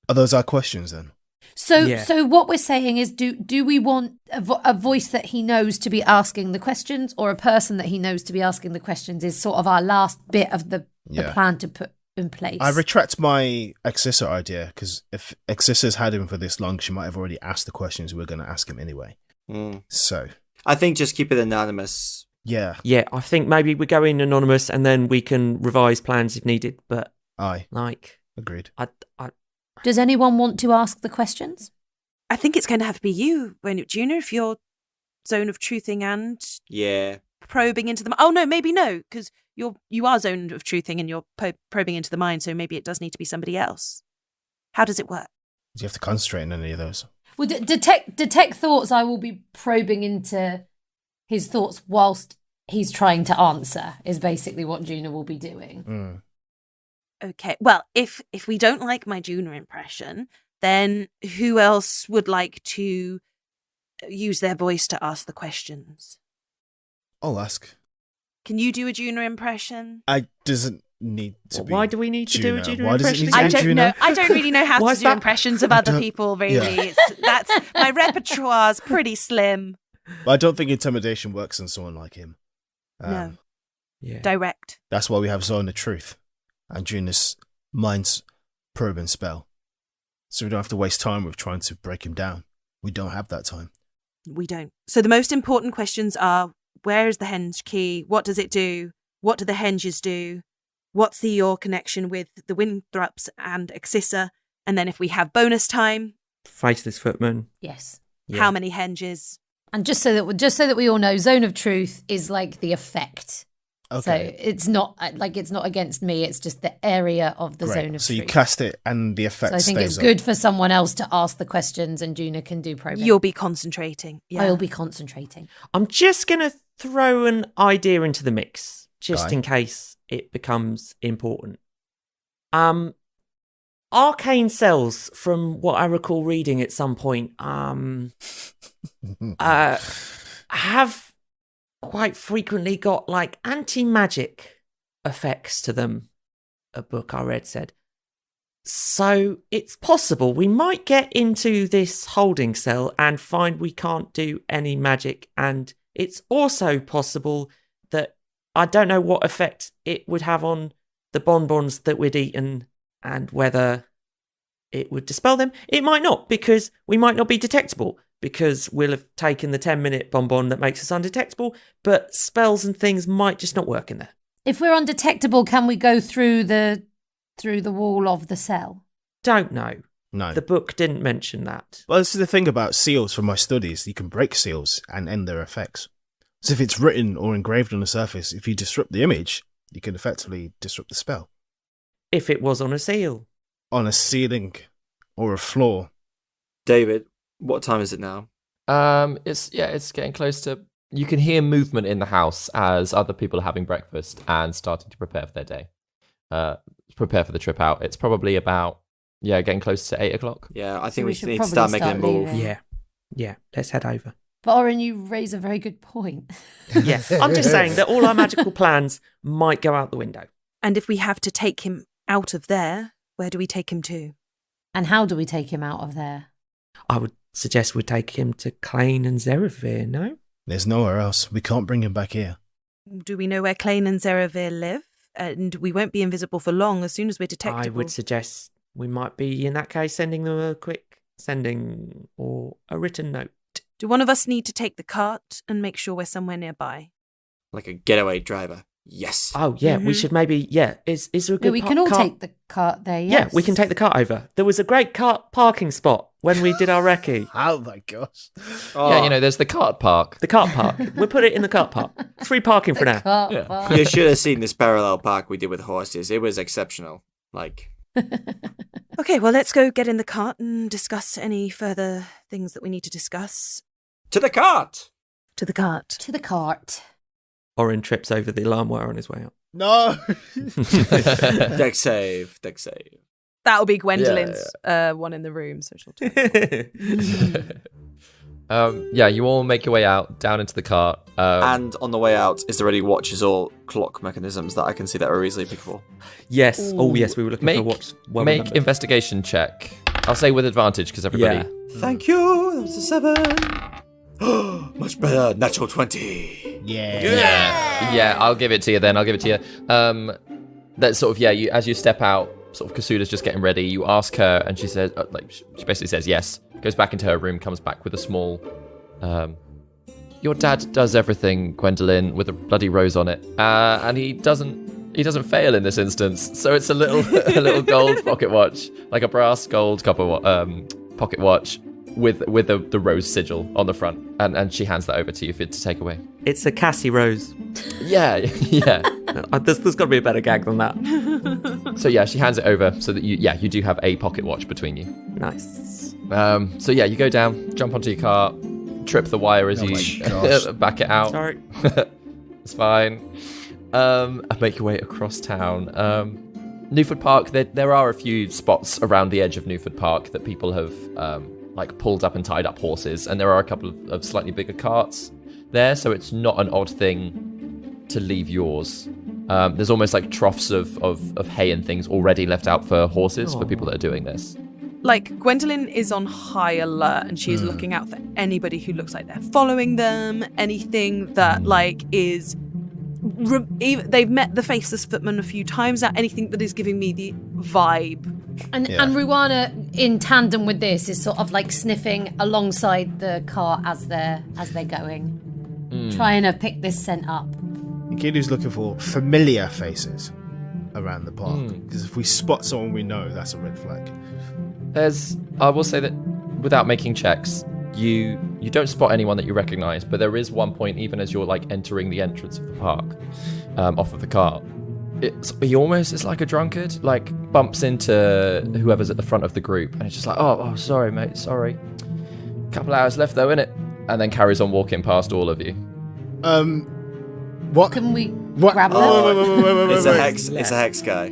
Are those our questions then? So, Yeah. so what we're saying is, do we want a voice that he knows to be asking the questions, or a person that he knows to be asking the questions is sort of our last bit of the Yeah. plan to put in place? I retract my Axissa idea, because if Axissa's had him for this long, she might have already asked the questions we're going to ask him anyway. So, I think just keep it anonymous. yeah, Yeah, I think maybe we go in anonymous and then we can revise plans if needed. But aye, agreed. I Does anyone want to ask the questions? I think it's going to have to be you, Juna, if you're zone of truthing and Yeah. probing into the. Oh no, maybe no, because you are zone of truthing and you're probing into the mind. So maybe it does need to be somebody else. How does it work? Do you have to concentrate on any of those? Well, detect thoughts. I will be probing into his thoughts whilst he's trying to answer. Is basically what Juna will be doing. Okay. Well, if we don't like my Juna impression, then who else would like to use their voice to ask the questions? I'll ask. Can you do a Juna impression? I doesn't need to be. Why do we need to do a Juna Why does it impression? need to be I don't Juna? know. I don't really know how Why to is do that? impressions of other people. Really, that's my repertoire's pretty slim. But I don't think intimidation works on someone like him. No, Yeah. direct. That's why we have Zone of Truth and Juna's mind's probing spell. So we don't have to waste time with trying to break him down. We don't have that time. We don't. So the most important questions are: where is the henge key? What does it do? What do the henges do? What's your connection with the Winthrops and Exissa? And then if we have bonus time, Faceless footman. Yes. Yeah. how many henges? And just so that we all know, Zone of Truth is like the effect. Okay. So it's not against me. It's just the area of the Great. Zone of So Truth. you cast it and the effect So I think stays it's up. good for someone else to ask the questions, and Juna can do probing. You'll be concentrating. Yeah. I'll be concentrating. I'm just going to throw an idea into the mix, just Aye. in case it becomes important. Arcane cells, from what I recall reading at some point, have quite frequently got like anti-magic effects to them, a book I read said. So it's possible we might get into this holding cell and find we can't do any magic, and it's also possible that I don't know what effect it would have on the bonbons that we'd eaten and whether it would dispel them. It might not, because we might not be detectable, because we'll have taken the 10-minute bonbon that makes us undetectable, but spells and things might just not work in there. If we're undetectable, can we go through the wall of the cell? Don't know. No. The book didn't mention that. Well, this is the thing about seals from my studies. You can break seals and end their effects. So if it's written or engraved on the surface, if you disrupt the image, you can effectively disrupt the spell. If it was on a seal. On a ceiling or a floor. David, what time is it now? It's getting close to. You can hear movement in the house as other people are having breakfast and starting to prepare for their day. Prepare for the trip out. It's probably about getting close to 8 o'clock. Yeah, I So think we we should need to probably start making a start move. leaving. Yeah. Let's head over. But Oren, you raise a very good point. Yeah, I'm just saying that all our magical plans might go out the window. And if we have to take him out of there, where do we take him to? And how do we take him out of there? I would suggest we take him to Clane and Zerevir, no? There's nowhere else. We can't bring him back here. Do we know where Clane and Zerevir live? And we won't be invisible for long as soon as we're detectable. I would suggest we might be, in that case, sending them a quick sending or a written note. Do one of us need to take the cart and make sure we're somewhere nearby? Like a getaway driver. Yes. Oh, yeah, we Mhm. should maybe, is there a good Yeah, we can all cart? take the cart there, yes. Yeah, we can take the cart over. There was a great cart parking spot when we did our recce. Oh my gosh. Yeah, there's the cart park. The cart park. We'll put it in the cart park. Free parking for now. Cart Yeah. park. You should have seen this parallel park we did with horses. It was exceptional. Like, Okay, well, let's go get in the cart and discuss any further things that we need to discuss. to the cart! To the cart. To the cart. Orin trips over the alarm wire on his way out. No. Deck save. That'll be Gwendolyn's one in the room, so she'll do it. You all make your way out, down into the cart. And on the way out, is there any watches or clock mechanisms that I can see that are easily pickable? Yes. Oh, yes, we were looking for make what's well make remembered. investigation check. I'll say with advantage, because everybody... Yeah. Thank you. That was a 7. Much better. Natural 20. Yeah. Yeah, I'll give it to you then. That's sort of, you as you step out, sort of Kasula's just getting ready. You ask her, and she says, she basically says yes. Goes back into her room, comes back with a small, your dad does everything, Gwendolyn, with a bloody rose on it, and he doesn't fail in this instance. So it's a little gold pocket watch, like a brass gold pocket watch with the rose sigil on the front, and she hands that over to you to take away. It's a Cassie Rose. Yeah. There's got to be a better gag than that. So yeah, she hands it over so that you do have a pocket watch between you. Nice. So yeah, you go down, jump onto your car, trip the wire as you back it out. Sorry. It's fine. And make your way across town. Newford Park, there are a few spots around the edge of Newford Park that people have pulled up and tied up horses, and there are a couple of slightly bigger carts there, so it's not an odd thing to leave yours. There's almost like troughs of hay and things already left out for horses for people that are doing this. Like, Gwendolyn is on high alert, and she's looking out for anybody who looks like they're following them, anything that, is... they've met the Faceless Footman a few times now, anything that is giving me the vibe. And Ruana, in tandem with this, is sort of like sniffing alongside the car as they're going, trying to pick this scent up. Kidu's looking for familiar faces around the park, because if we spot someone we know, that's a red flag. I will say that without making checks, you don't spot anyone that you recognize, but there is one point, even as you're entering the entrance of the park, off of the car, he almost is like a drunkard, bumps into whoever's at the front of the group, and it's just like, oh sorry mate, sorry, couple hours left though, innit? And then carries on walking past all of you. What can we what? grab them? Wait. It's a hex guy.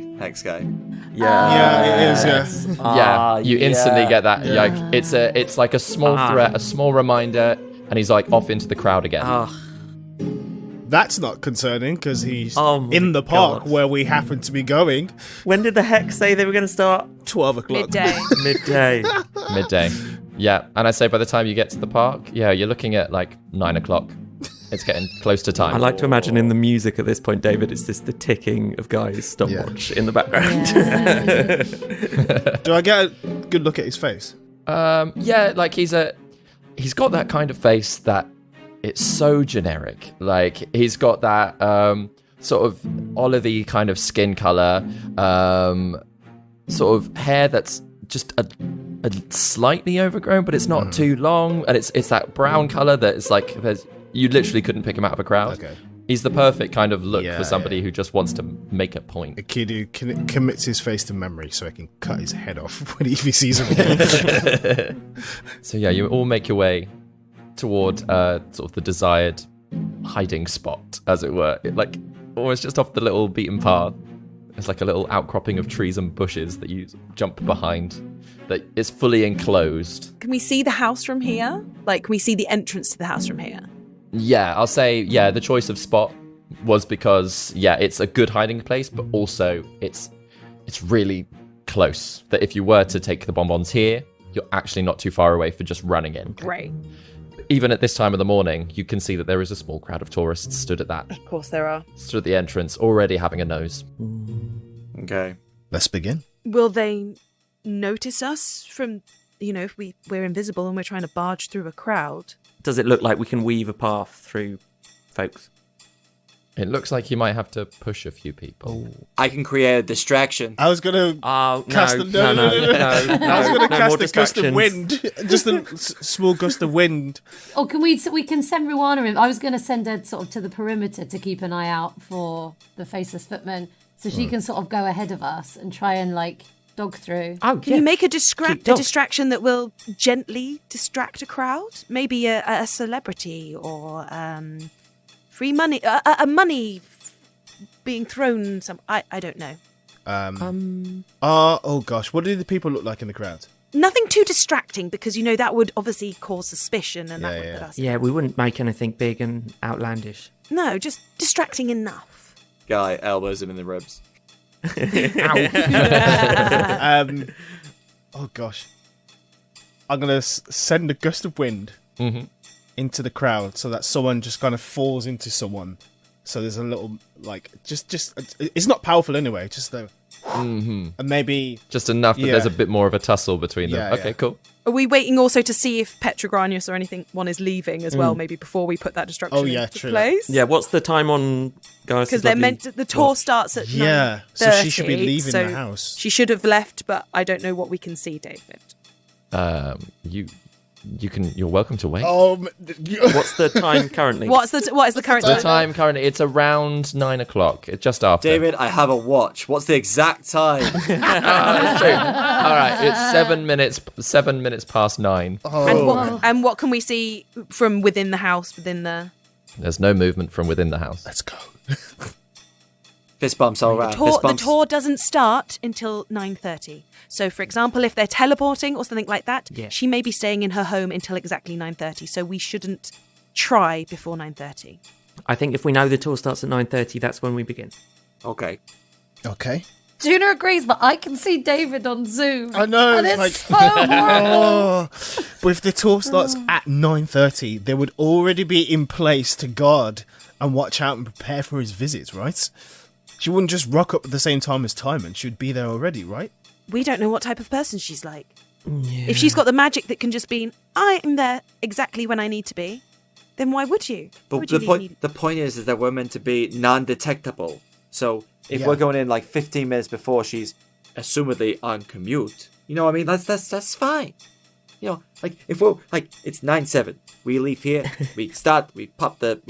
Yeah, it is. Yeah, you instantly get that. It's like a small threat, a small reminder, and he's off into the crowd again. That's not concerning, because he's in the park where we happen to be going. When did the hex say they were going to start? 12 o'clock. Midday. Yeah, and I say by the time you get to the park, you're looking at 9 o'clock. It's getting close to time. I like to imagine in the music at this point, David, it's just the ticking of Guy's stopwatch in the background. Do I get a good look at his face? He's got that kind of face that it's so generic. He's got that sort of olivey kind of skin color, sort of hair that's just a slightly overgrown, but it's not too long, and it's that brown color that is you literally couldn't pick him out of a crowd. Okay. He's the perfect kind of look for somebody who just wants to make a point. Kidu commits his face to memory so I can cut his head off when he sees him again. So you all make your way toward sort of the desired hiding spot, as it were. Almost just off the little beaten path. It's like a little outcropping of trees and bushes that you jump behind. That is fully enclosed. Can we see the house from here? Can we see the entrance to the house from here? Yeah, I'll say, the choice of spot was because, it's a good hiding place, but also it's really close. That if you were to take the bonbons here, you're actually not too far away for just running in. Great. Even at this time of the morning, you can see that there is a small crowd of tourists stood at that. Of course there are. Stood at the entrance, already having a nose. Okay. Let's begin. Will they notice us from, if we're invisible and we're trying to barge through a crowd? Does it look like we can weave a path through folks? It looks like you might have to push a few people. I can create a distraction. I was gonna cast I was gonna cast a gust of wind, just a small gust of wind. Or can we can send Ruana in? I was going to send her sort of to the perimeter to keep an eye out for the Faceless Footman, so she can sort of go ahead of us and try and dog through. Can you make a distraction that will gently distract a crowd? Maybe a celebrity or free money, money being thrown. I don't know. Oh gosh, what do the people look like in the crowd? Nothing too distracting, because that would obviously cause suspicion, and that would put us. Yeah, we wouldn't make anything big and outlandish. No, just distracting enough. Guy elbows him in the ribs. Oh gosh, I'm gonna send a gust of wind into the crowd so that someone just kind of falls into someone. So there's a little just it's not powerful anyway. Just and maybe just enough that there's a bit more of a tussle between them. Okay, cool. Are we waiting also to see if Petrogranius or anyone is leaving as well? Maybe before we put that destruction into place. Yeah, what's the time on Gaius? Because they're meant to, the tour starts at 9:30, so she should be leaving the house. She should have left, but I don't know what we can see, David. You're welcome to wait. What's the time currently? What is the current The time currently, it's around 9 o'clock. It's just after. David, I have a watch. What's the exact time? It's true. All right, it's 7 minutes past 9. And what can we see from within the house? There's no movement from within the house. Let's go. Fist bumps all around. Fist The bumps. tour doesn't start until 9:30. So, for example, if they're teleporting or something like that, she may be staying in her home until exactly 9:30. So we shouldn't try before 9:30. I think if we know the tour starts at 9:30, that's when we begin. Okay. Juna agrees, but I can see David on Zoom. I know. And it's so horrible. But if the tour starts at 9:30, they would already be in place to guard and watch out and prepare for his visits, right? She wouldn't just rock up at the same time as Timon. She would be there already, right? We don't know what type of person she's like. If she's got the magic that can just be, I am there exactly when I need to be, then why would you? But the point is that we're meant to be non-detectable. So if we're going in like 15 minutes before she's assumedly on commute, you know what I mean? That's fine. You know, like if we're like it's 9/7, we leave here, we start, we pop the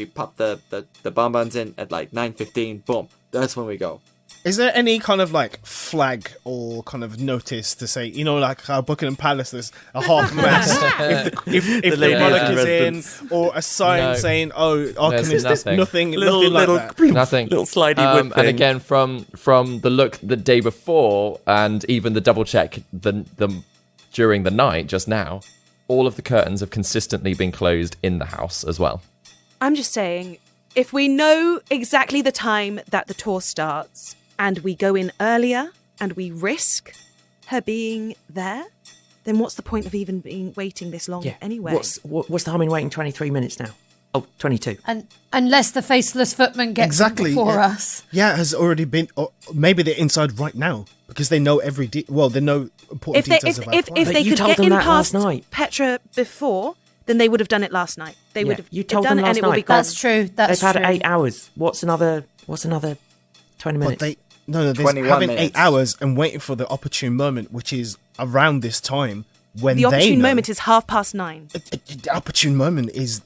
bonbons in at like 9:15, boom. That's when we go. Is there any kind of like flag or kind of notice to say, you know, like how Buckingham Palace there's a half mast if the monarch is in, or a sign saying, "Oh, Arcanist," nothing like that. Nothing. Little slidey whip thing. And again, from the look the day before, and even the double check the during the night just now, all of the curtains have consistently been closed in the house as well. I'm just saying, if we know exactly the time that the tour starts, and we go in earlier, and we risk her being there, then what's the point of even waiting this long anyway? What's the harm in waiting 23 minutes now? Oh, 22. And unless the faceless footman gets before us. Yeah, it has already been. Or maybe they're inside right now because they know they know important details about if they could get in past Petra before, then they would have done it last night. They would have. You told them last night. That's true. That's They've true. had 8 hours. What's another 20 minutes? But they're having 8 hours and waiting for the opportune moment, which is around this time when the opportune moment is 9:30. The opportune moment is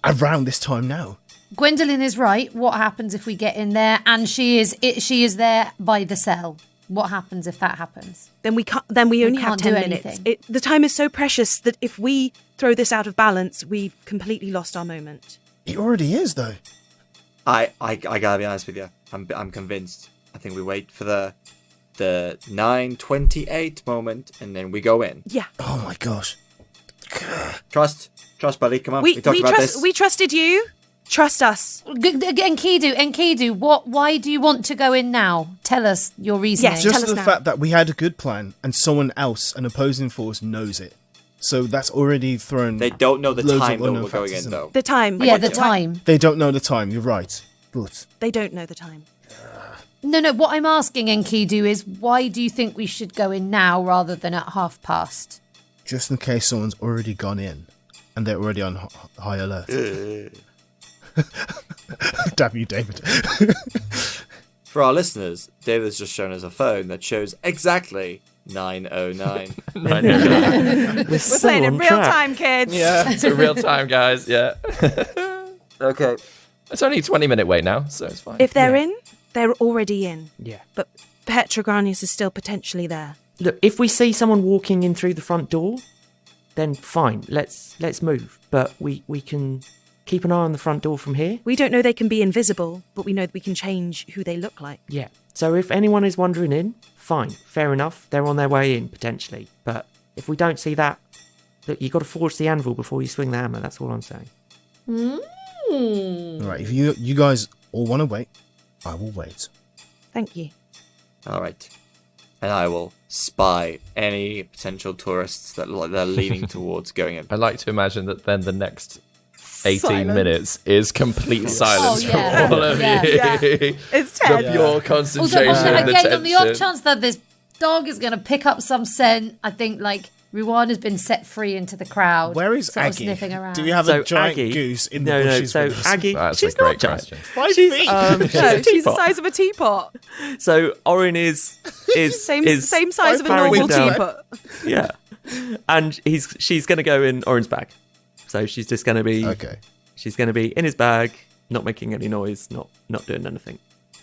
around this time now. Gwendolyn is right. What happens if we get in there and she is there by the cell? What happens if that happens? Then we can't. Then we only have can't 10 do minutes. anything. The time is so precious that if we throw this out of balance, we've completely lost our moment. It already is, though. I gotta be honest with you. I'm convinced. I think we wait for the 9:28 moment and then we go in. Yeah. Oh my gosh. Trust, buddy. Come on. We talked about this. We trusted you. Trust us. Enkidu, why do you want to go in now? Tell us your reasoning. Yes, Just tell us the now. fact that we had a good plan and someone else, an opposing force, knows it. So that's already thrown. They don't know the loads of time that unknown we're going factors in, in it. though. The time. Yeah, the time. They don't know the time. You're right. But They don't know the time. No, what I'm asking, Enkidu, is why do you think we should go in now rather than at past? just in case someone's already gone in and they're already on high alert. Damn you, David. For our listeners, David's just shown us a phone that shows exactly 9:09. We're playing in real time, kids. Yeah, it's a real time, guys. Yeah. Okay. It's only a 20-minute wait now, so it's fine. If they're in, they're already in. Yeah. But Petrogranius is still potentially there. Look, if we see someone walking in through the front door, then fine, let's move. But we can keep an eye on the front door from here. We don't know they can be invisible, but we know that we can change who they look like. Yeah. So if anyone is wandering in, fine, fair enough. They're on their way in, potentially. But if we don't see that, look, you've got to forge the anvil before you swing the hammer. That's all I'm saying. Right, if you guys all want to wait, I will wait. Thank you. All right. And I will spy any potential tourists that they're leaning towards going in. I like to imagine that then the next 18 Silence. minutes is complete silence from all of you. Yeah. It's The 10. pure concentration Also, and again, on the off attention. chance that this dog is going to pick up some scent, I think, like, Ruan has been set free into the crowd. Where is sort of Aggie? sniffing around. Do we have So a giant Aggie- goose in the No, bushes? so with us? Aggie, That's she's a great not giant. question. 5 She's, feet. No, she's the teapot. size of a teapot. So Orin is Same size of a Farrington normal bed. teapot. Yeah. And she's going to go in Orin's bag. So she's just going to be... Okay. She's going to be in his bag, not making any noise, not doing anything.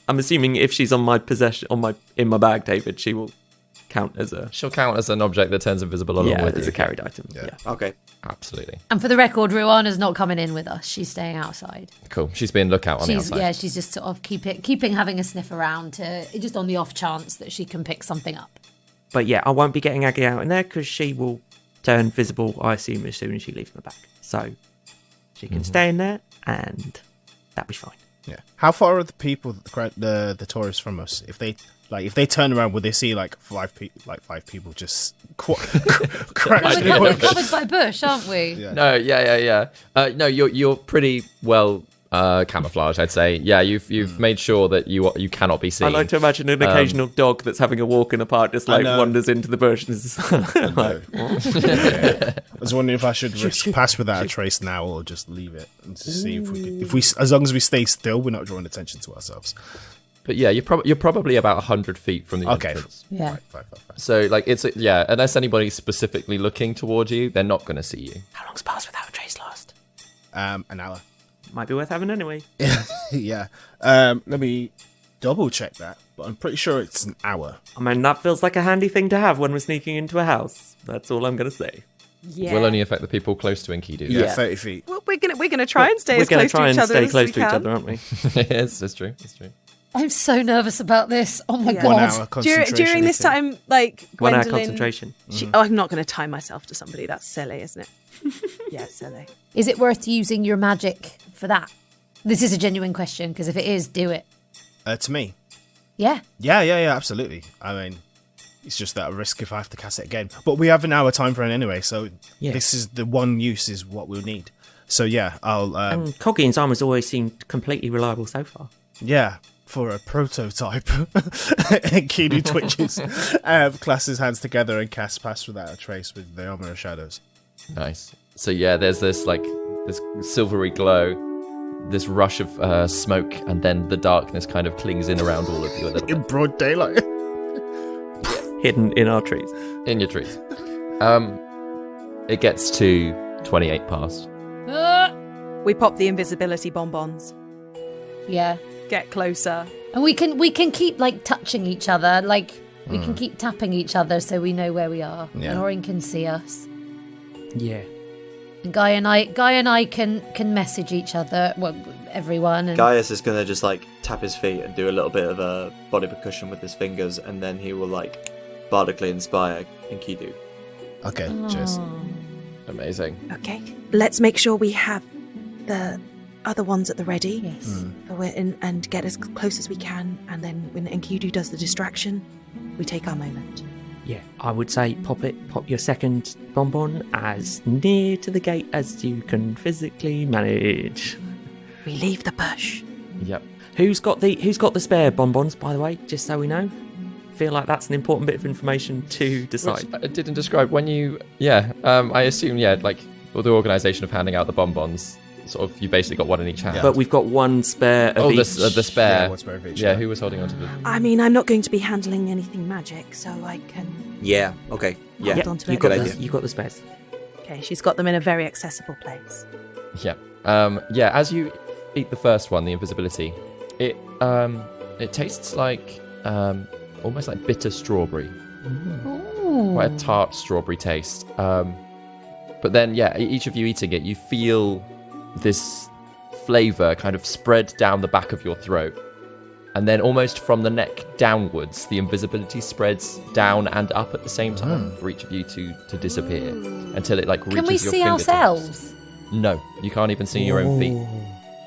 I'm assuming if she's on my possession, in my bag, David, she will count as a... She'll count as an object that turns invisible along with as you. a carried item. Yeah. Okay. Absolutely. And for the record, Ruana's not coming in with us. She's staying outside. Cool. She's being lookout on the outside. Yeah, she's just sort of keeping having a sniff around just on the off chance that she can pick something up. But yeah, I won't be getting Aggie out in there because she will turn visible, I assume, as soon as she leaves my bag. So she can stay in there and that'll be fine. Yeah. How far are the people, the tourists from us? If they turn around, would they see five people just crouching? We're covered by bush, aren't we? Yeah. No, yeah. No, you're pretty well camouflaged, I'd say. Yeah, you've made sure that you cannot be seen. I like to imagine an occasional dog that's having a walk in the park just wanders into the bush and is like, I was wondering if I should risk pass without a trace now or just leave it and see if we as long as we stay still, we're not drawing attention to ourselves. But yeah, you're probably about 100 feet from the entrance. Yeah. Right. So unless anybody's specifically looking towards you, they're not going to see you. how long's passed without a trace last? An hour. Might be worth having anyway. Yeah. Let me double check that, but I'm pretty sure it's an hour. I mean, that feels like a handy thing to have when we're sneaking into a house. That's all I'm going to say. Yeah. Will only affect the people close to Enkidu. Yeah, 30 feet. Well, we're gonna try and stay We're as going to close to try each and other stay as close we to each can. other, aren't we? Yes, that's true. I'm so nervous about this. Oh my Yeah. 1 god. hour concentration. During this meeting. time, like 1 hour Gwendolyn, concentration. I'm not going to tie myself to somebody. That's silly, isn't it? Yeah, silly. Is it worth using your magic for that? This is a genuine question, because if it is, do it. To me. Yeah. Yeah, absolutely. I mean, it's just that a risk if I have to cast it again. But we have an hour time frame anyway, so this is the one use is what we'll need. So yeah, I'll... And Coggian's armor's always seemed completely reliable so far. Yeah, for a prototype. Enkidu twitches. Clasps his hands together and casts Pass Without a Trace with the Armor of Shadows. Nice. So yeah, there's this silvery glow, this rush of smoke, and then the darkness kind of clings in around all of you a little bit. In broad daylight. Hidden in our trees. In your trees. It gets to 28 past. We pop the invisibility bonbons. Yeah. Get closer. And we can keep touching each other, we can keep tapping each other so we know where we are. Yeah. And Orin can see us. Yeah. And Guy and I can message each other, well, everyone. And Gaius is gonna just tap his feet and do a little bit of a body percussion with his fingers, and then he will bardically inspire Enkidu. Okay, cheers. Amazing. Okay. Let's make sure we have the other ones at the ready. yes. And get as close as we can. And then when Enkidu does the distraction, we take our moment. Yeah, I would say pop your second bonbon as near to the gate as you can physically manage. We leave the bush. Yep. Who's got the spare bonbons, by the way, just so we know? Feel like that's an important bit of information to decide. Which I didn't describe when you... Yeah, I assume, with the organisation of handing out the bonbons, sort of, you basically got one in each hand. Yeah. But we've got one spare of each. The spare. Yeah, one spare of each, Yeah, yeah. who was holding on to the... I mean, I'm not going to be handling anything magic, so I can... Yeah, okay. Yeah. Hold on to you've it. got, Good the, idea. you've got the spares. Okay, she's got them in a very accessible place. Yeah. As you eat the first one, the invisibility, it tastes like almost like bitter strawberry. Ooh. Quite a tart strawberry taste. But then, each of you eating it, you feel this flavour kind of spread down the back of your throat. And then almost from the neck downwards, the invisibility spreads down and up at the same time for each of you to disappear until it reaches Can we your see fingertips. ourselves? No, you can't even see your own feet.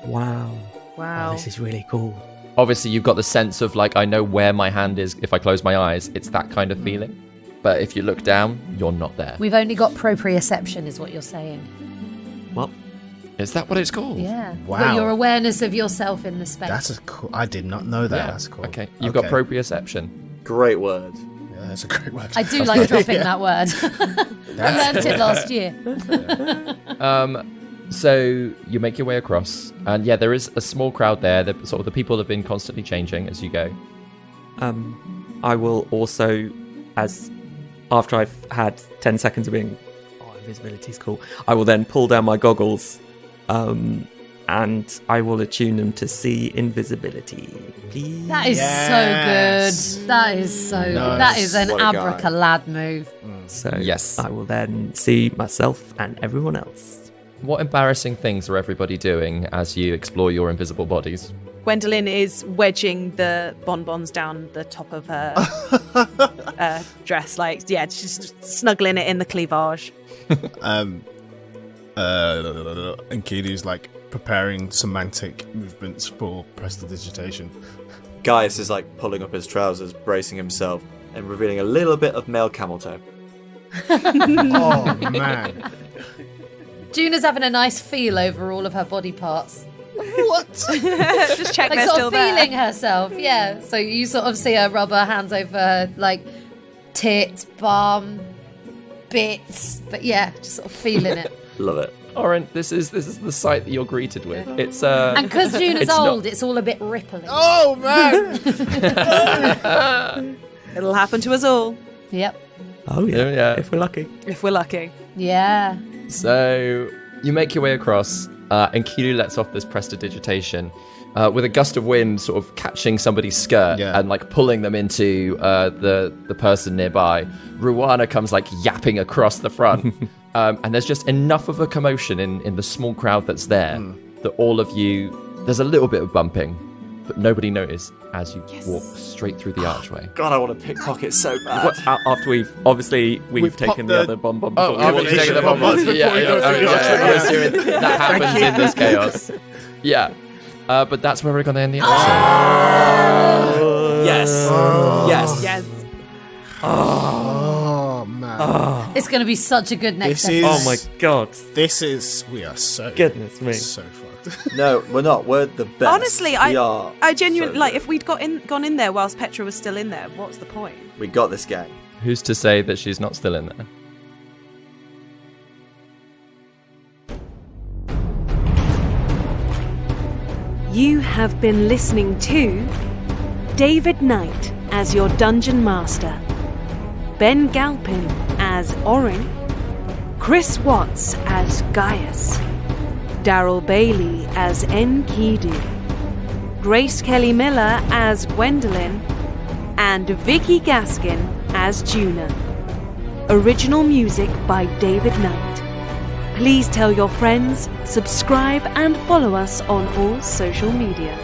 Wow. Wow. Oh, this is really cool. Obviously, you've got the sense of I know where my hand is if I close my eyes. It's that kind of feeling. But if you look down, you're not there. We've only got proprioception, is what you're saying. Well, Is that what it's called? Yeah. Wow. But your awareness of yourself in the space. That's a cool... I did not know that. Yeah. That's cool. Okay. You've got proprioception. Great word. Yeah, that's a great word. I do like dropping that word. I learned it last year. So you make your way across, and there is a small crowd there. The people have been constantly changing as you go. I will also, as after I've had 10 seconds of being, invisibility's cool, I will then pull down my goggles, and I will attune them to see invisibility. Please. That is so good. That is so good. That is an What a guy. abracalad move. So Yes. I will then see myself and everyone else. What embarrassing things are everybody doing as you explore your invisible bodies? Gwendolyn is wedging the bonbons down the top of her dress, just snuggling it in the cleavage. And Kidu's like preparing semantic movements for prestidigitation. Gaius is like pulling up his trousers, bracing himself, and revealing a little bit of male camel toe. Oh man. Juna's having a nice feel over all of her body parts. What? Just check Like they're sort still of there. feeling herself, yeah. So you sort of see her rub her hands over her, like, tits, bum, bits. But yeah, just sort of feeling it. Love it. Oren, this is the sight that you're greeted with. It's And because Juna's it's not- old, it's all a bit rippling. Oh man. It'll happen to us all, Yep. Oh, yeah. Yeah. If we're lucky. if we're lucky. Yeah. So you make your way across, and Kidu lets off this prestidigitation with a gust of wind, sort of catching somebody's skirt and like pulling them into the person nearby. Ruana comes like yapping across the front, and there's just enough of a commotion in the small crowd that's there that all of you, there's a little bit of bumping, but nobody noticed as you walk straight through the archway. God, I want to pickpocket so bad. What, after we've taken popped the the- other bonbon. Oh, before we you've taken the finish. bonbons. before Yeah, we go through the archway. assuming that happens in this chaos. Yeah, but that's where we're going to end the episode. Yes. Yes. Yes. Oh man. It's going to be such a good next This episode. is- Oh my god. We are so Goodness me. so fucked. No, we're not. We're the best. Honestly, we are I genuinely so like good. if we'd gone in there whilst Petra was still in there. What's the point? We got this game. Who's to say that she's not still in there? You have been listening to David Knight as your Dungeon Master, Ben Galpin as Orin, Chris Watts as Gaius, Daryl Bailey as Enkidu, Grace Kelly Miller as Gwendolyn, and Vicky Gaskin as Juna. Original music by David Knight. Please tell your friends, subscribe and follow us on all social media.